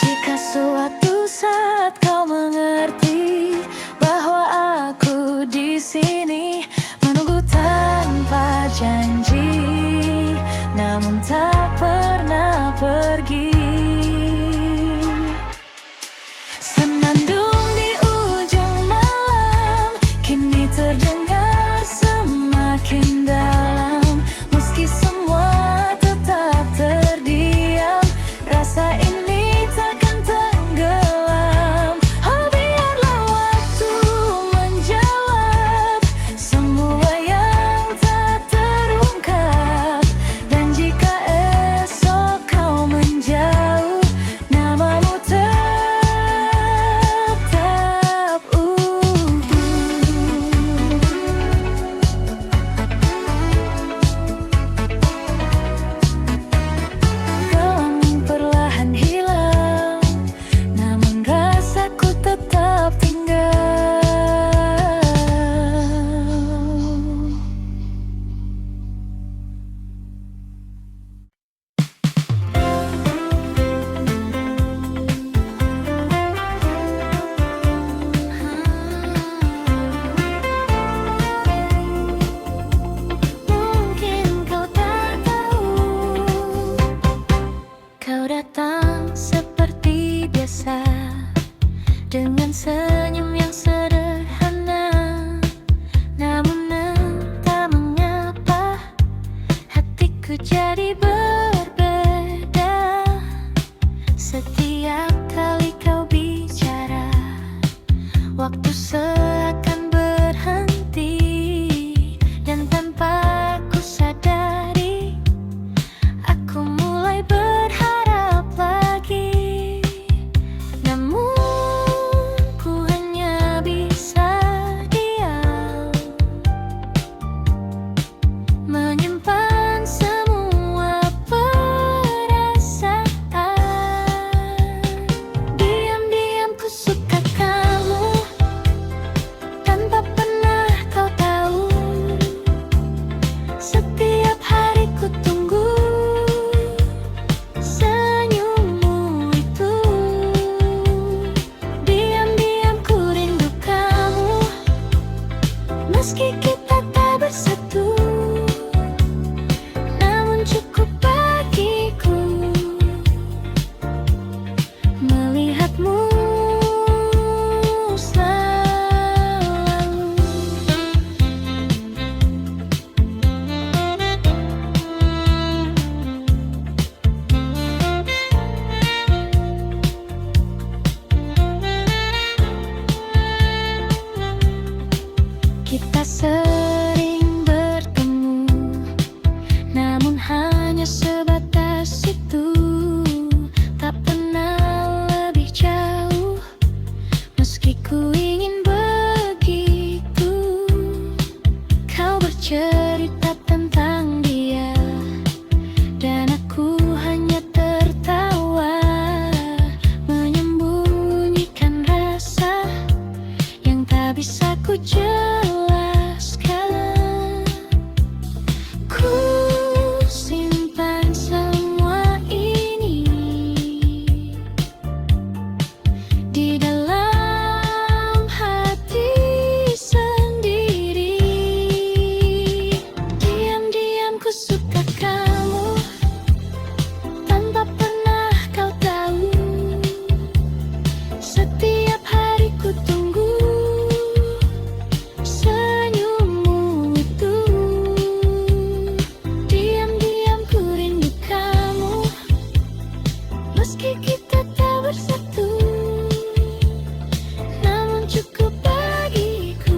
Jika suatu saat kau mengerti bahwa aku di sini menunggu tanpa janji, namun tak pernah pergi. Senandung di ujung malam, kini terdengar semakin dalam, meski semua tetap terdiam. Rasa ini takkan tenggelam. Oh, biarlah waktu menjawab semua yang tak terungkap. Dan jika esok kau menjauh, datang seperti biasa, dengan senyum yang sederhana. Namun entah mengapa hatiku jadi berbeda. Setiap kali kau bicara, waktu seakan berhenti. Dan tanpa ku sadari, aku mulai berharap lagi. Namun ku hanya bisa diam, menyimpan semua perasaan. Diam-diam ku suka kamu, tanpa pernah kau tahu. Setiap hari ku tunggu senyummu itu. Diam-diam ku rindu kamu, meski kita tak bersatu. Namun cukup bagiku melihatmu selalu. Kita sering bertemu, namun hanya sebatas itu. Tak pernah lebih jauh, meski ku ingin begitu. Kau bercerita tentang dia, dan aku hanya tertawa, menyembunyikan rasa yang tak bisa ku jelaskan. Ku simpan semua ini di dalam hati sendiri. Diam-diam ku suka kamu, tanpa pernah kau tahu. Setiap hari ku tunggu senyummu itu. Diam-diam ku rindu kamu, meski kita tak bersatu. Namun cukup bagiku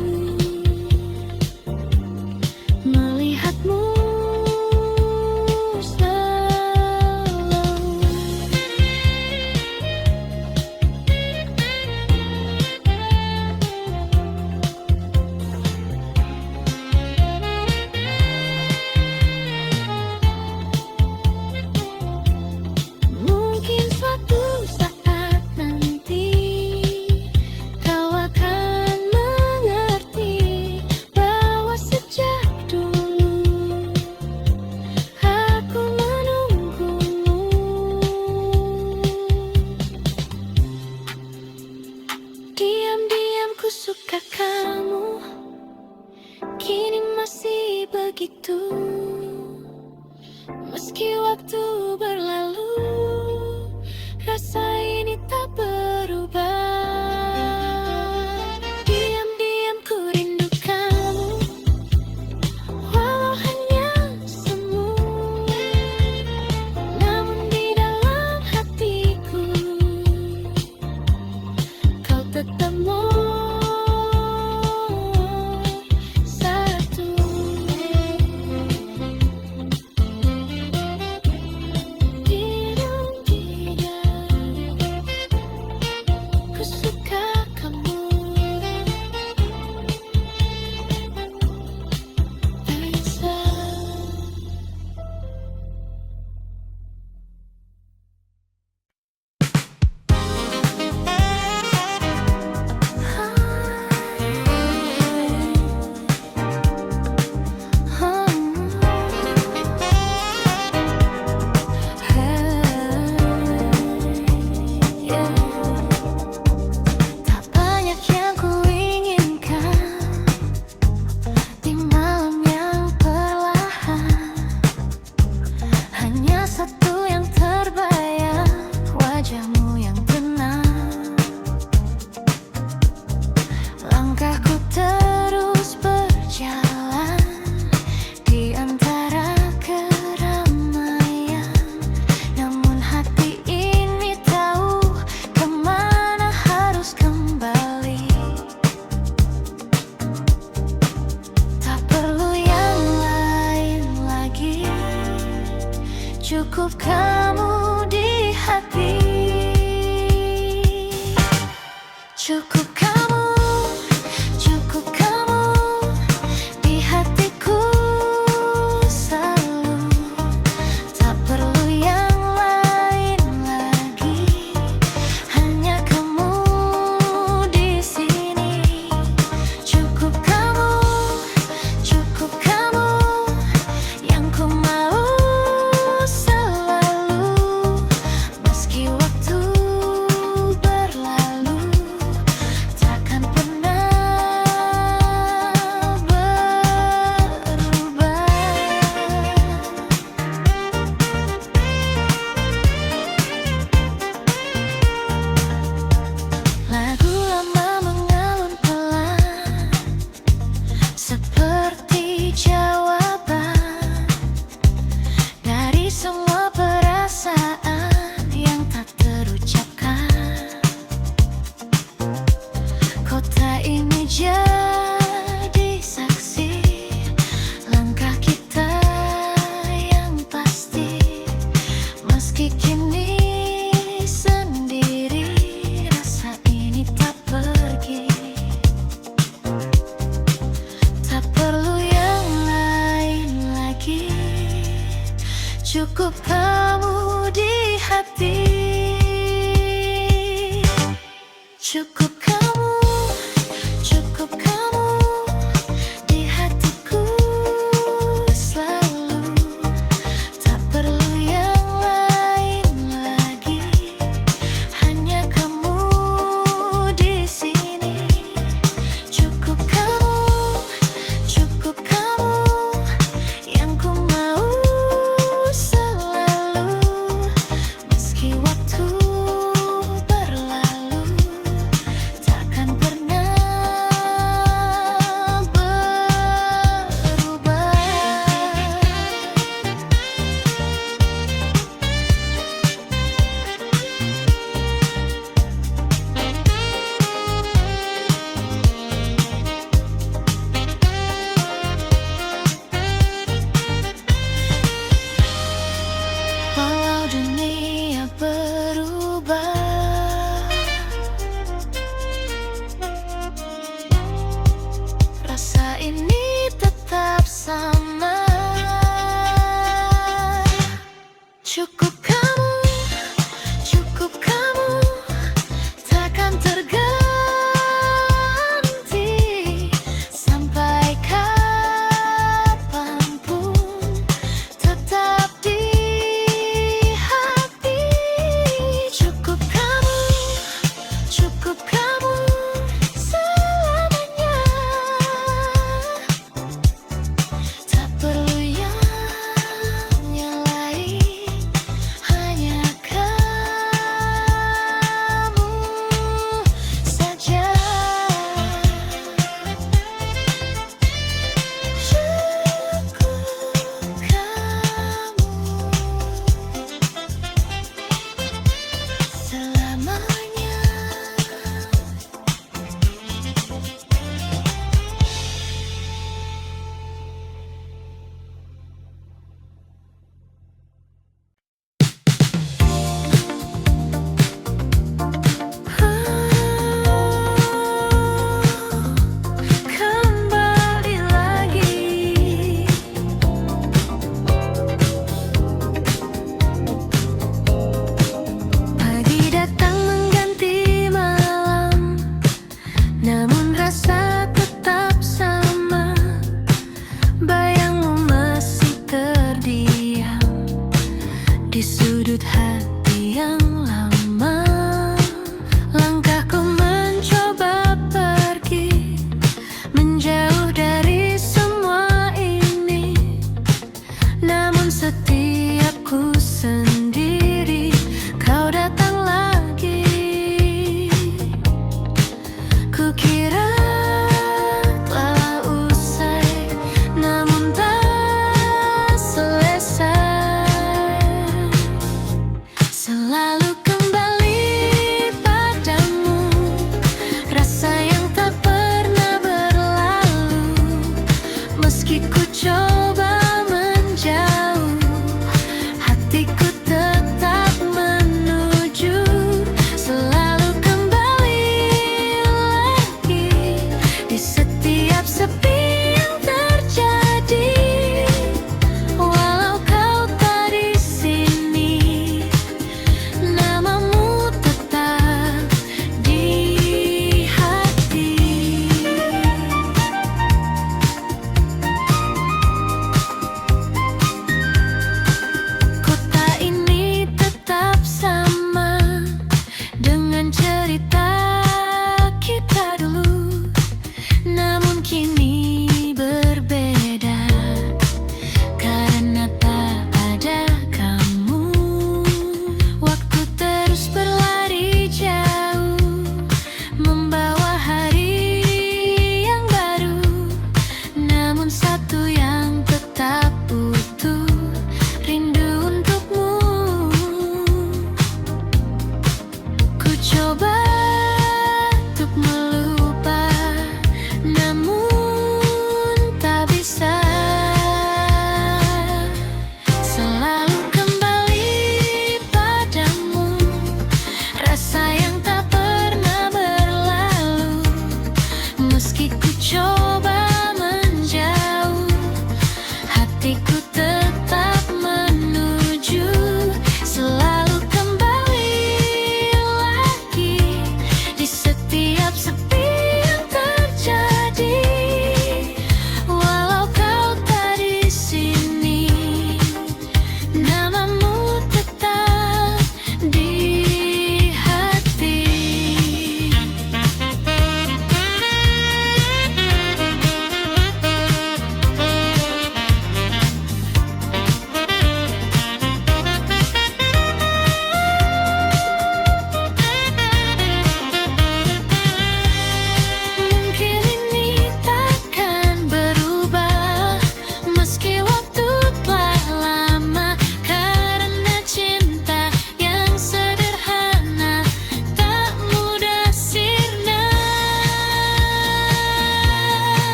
melihatmu selalu. Mungkin suatu saat nanti kau akan mengerti bahwa sejak dulu aku menunggumu. Diam-diam ku suka kamu, kini masih begitu. Meski waktu berlalu, rasa ini tak berubah. Diam-diam ku rindu kamu, walau hanya semu. Namun di dalam hatiku, kau tetap satu. Diam-diam Cukup kamu di hatiku selalu. Tak perlu yang lain lagi, hanya kamu di sini. Cukup kamu yang ku mau selalu. Meski waktu berlalu,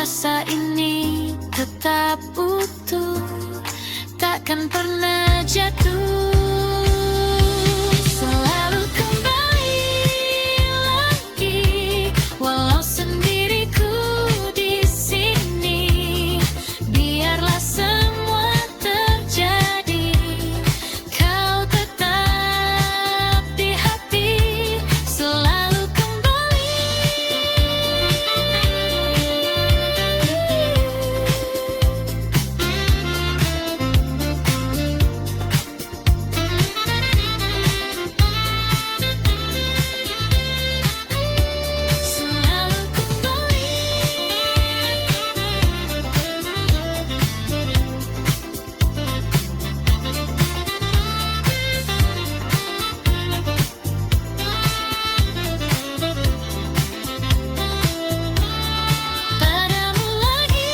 rasa ini tetap utuh, takkan pernah jatuh. Selalu kembali lagi, walau sendiriku di sini. Biarlah semua terjadi, kau tetap di hati. Selalu kembali. Selalu kembali. Padamu lagi.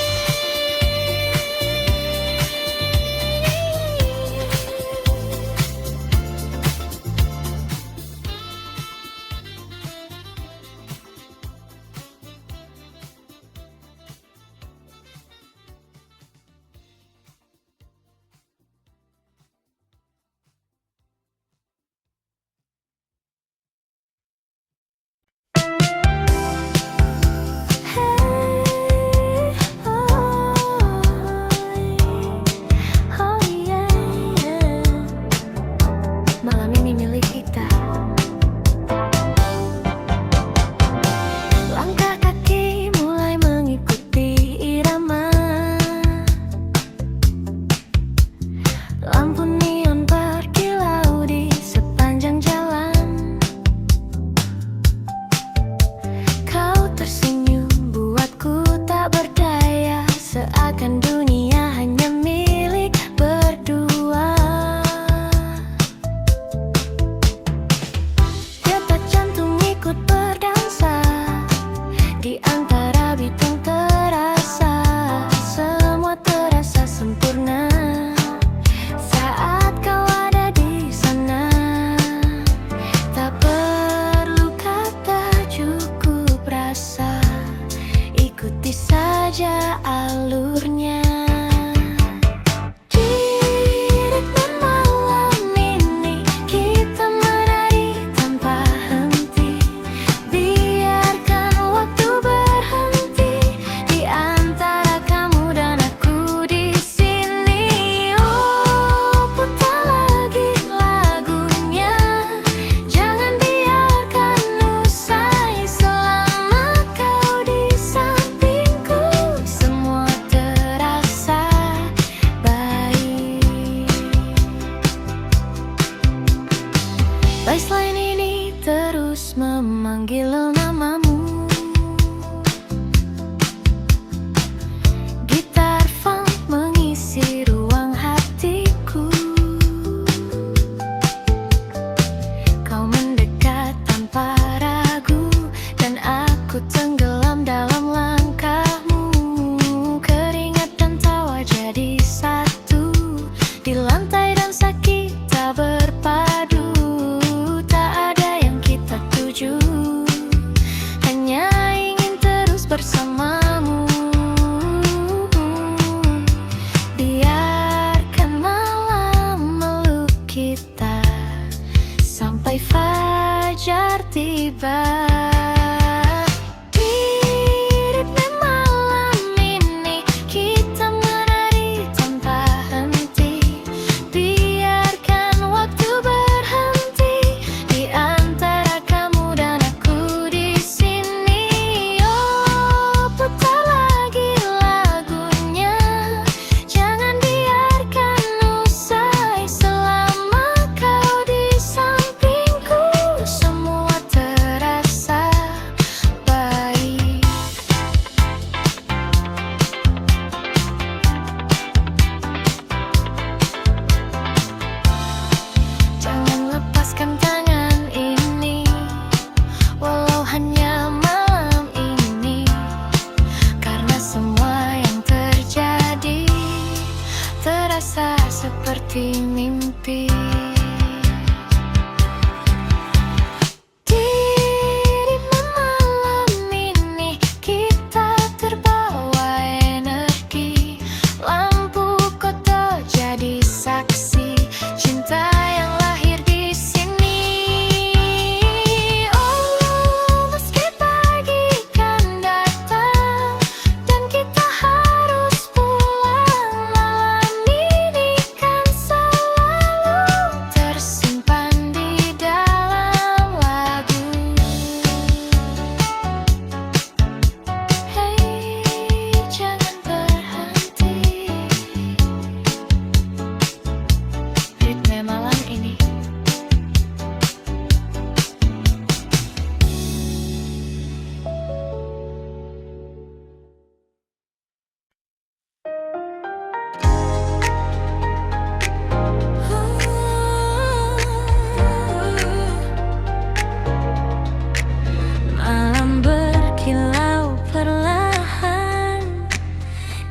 Malam ini milik kita. Langkah kaki mulai mengikuti irama. Lampu neon berkilau di sepanjang jalan. Kau tersenyum buatku tak berdaya, seakan dunia hanya milik berdua. Detak jantung ikut berdansa, di antara bitung terasa. Semua terasa sempurna saat kau ada di sana. Tak perlu kata, cukup rasa, ikuti saja alurnya. Di ritme malam ini kita menari tanpa henti. Biarkan waktu berhenti di antara kamu dan aku di sini. Oh, putar lagi lagunya, jangan biarkan usai. Selama kau di sampingku, semua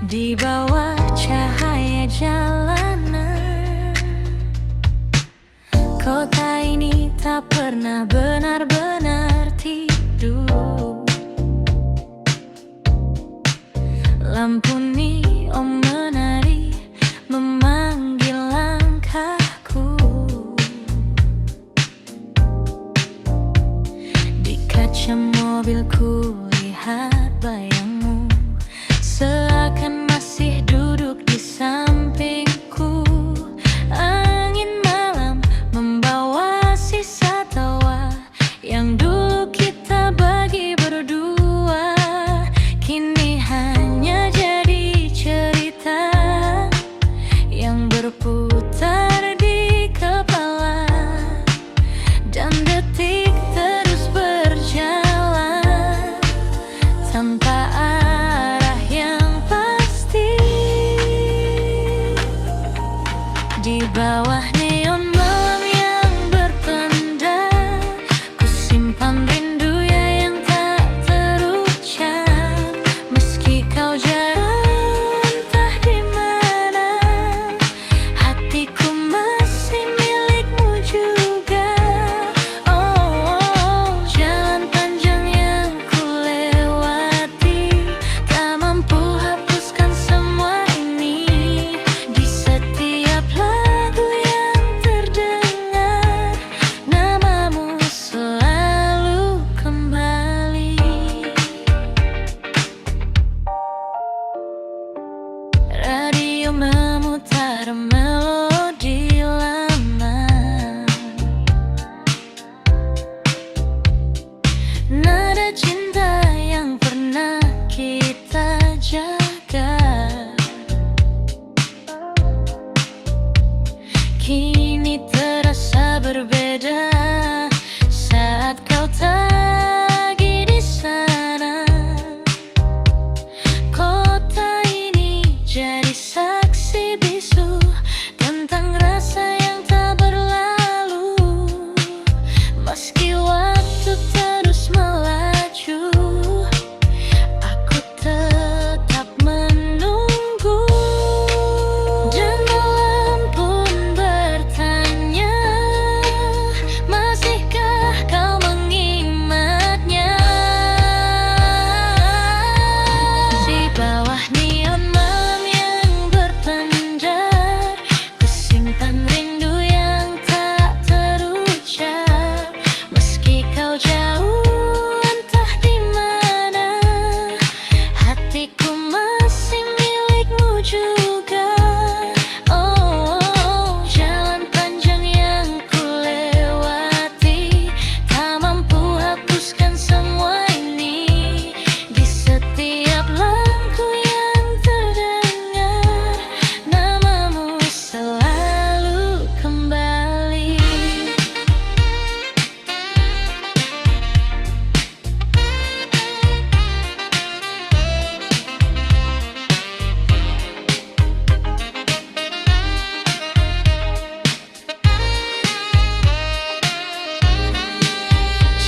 Di bawah cahaya jalanan, kota ini tak pernah benar-benar tidur. Lampu neon menari memanggil langkahku. Di kaca mobilku lihat bayangmu, seakan masih duduk di sampingku. Angin malam membawa sisa tawa yang dulu kita bagi berdua. Kini hanya jadi cerita yang berputar di kepala, dan detik terus berjalan tanpa arah yang pasti. Di bawah neon malam yang berpendar, ku simpan rindu yang tak terucap. Meski kau jauh entah di mana, hatiku masih milikmu juga. Oh, jalan panjang yang ku lewati, tak mampu hapuskan semua ini. Di setiap lagu yang terdengar, namamu selalu kembali. Radio memutar melodi lama, nada cinta yang pernah kita jaga. Kini terasa berbeda saat kau tak lagi di sana. Kota ini jadi saksi bisu tentang rasa yang tak berlalu. Meski waktu terus melaju, aku tetap menunggu. Dan malam pun bertanya, masihkah kau mengingatnya? Di bawah neon malam yang berpendar, ku simpan rindu yang tak terucap. Meski kau jauh entah di mana, hatiku masih milikmu juga. Oh, jalan panjang yang ku lewati, tak mampu hapuskan semua ini. Di setiap lagu yang terdengar, namamu selalu kembali.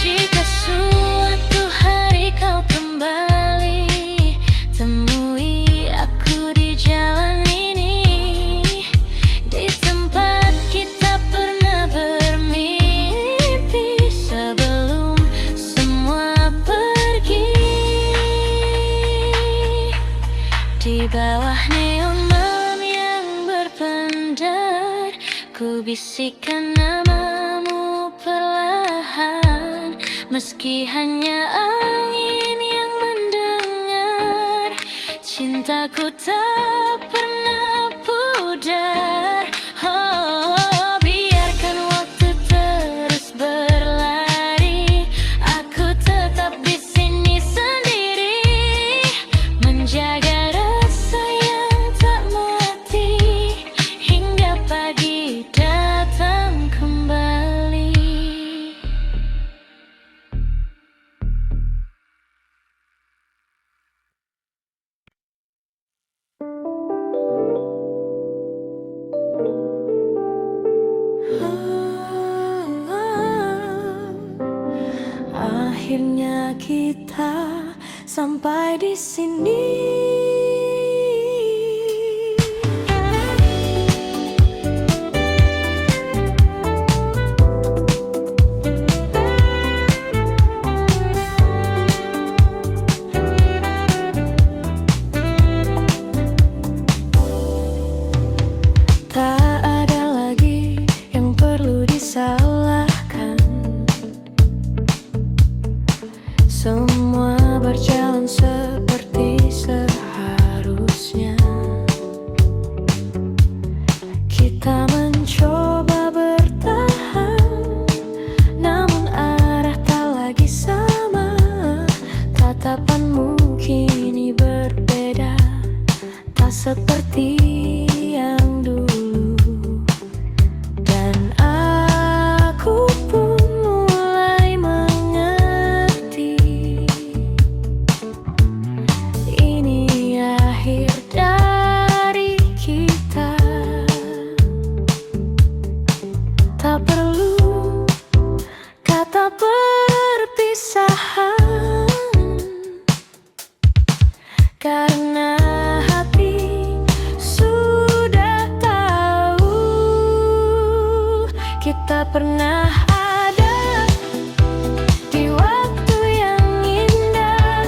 Jika suatu hari kau kembali, temui aku di jalan ini, di tempat kita pernah bermimpi sebelum semua pergi. Di bawah neon malam yang berpendar, ku bisikkan namamu perlahan. Meski hanya angin yang mendengar, cintaku tak pernah pudar. Oh, biarkan waktu terus berlari, aku tetap di sini sendiri, menjaga rasa yang tak mati hingga pagi datang kembali. Akhirnya kita sampai di sini. tatapanmu kini berbeda, tak seperti yang dulu. Dan aku pun mulai mengerti, ini akhir dari kita. Tak perlu kata perpisahan, karena hati sudah tahu kita pernah ada di waktu yang indah.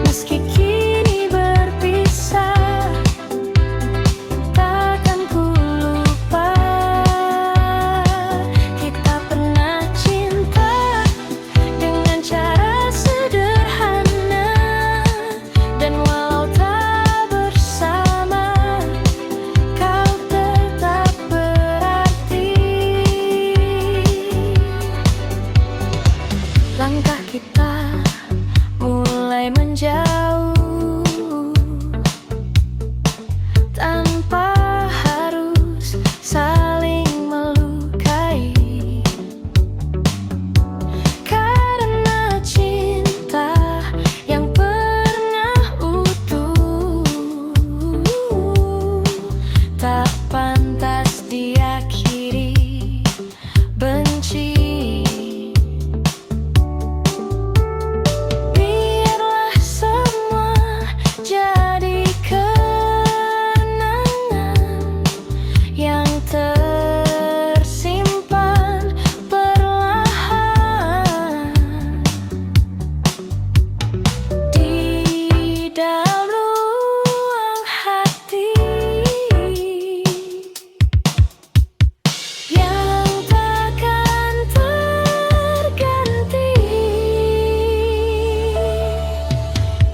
Meski kini berpisah, takkan ku lupa kita pernah cinta dengan cara sederhana. Dan walau tak bersama, kau tetap berarti. Langkah kita mulai menjauh, tanpa harus saling melukai, karena cinta yang pernah utuh tak pantas diakhiri benci. Biarlah semua jadi kenangan yang tersimpan perlahan di dalam ruang hati, yang takkan terganti.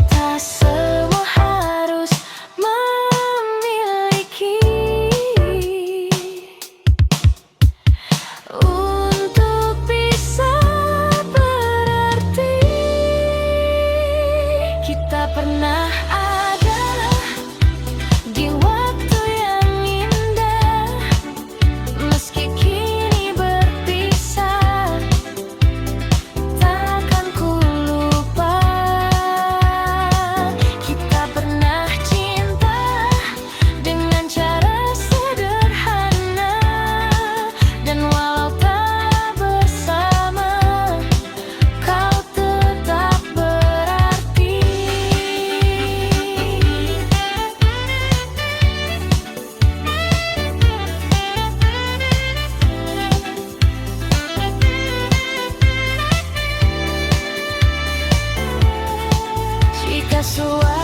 Tak semua harus memiliki untuk bisa berarti. Kita pernah ada di waktu yang indah. Meski kini berpisah, takkan ku lupa kita pernah cinta dengan cara sederhana. Dan walau tak bersama, kau tetap berarti. Jika suara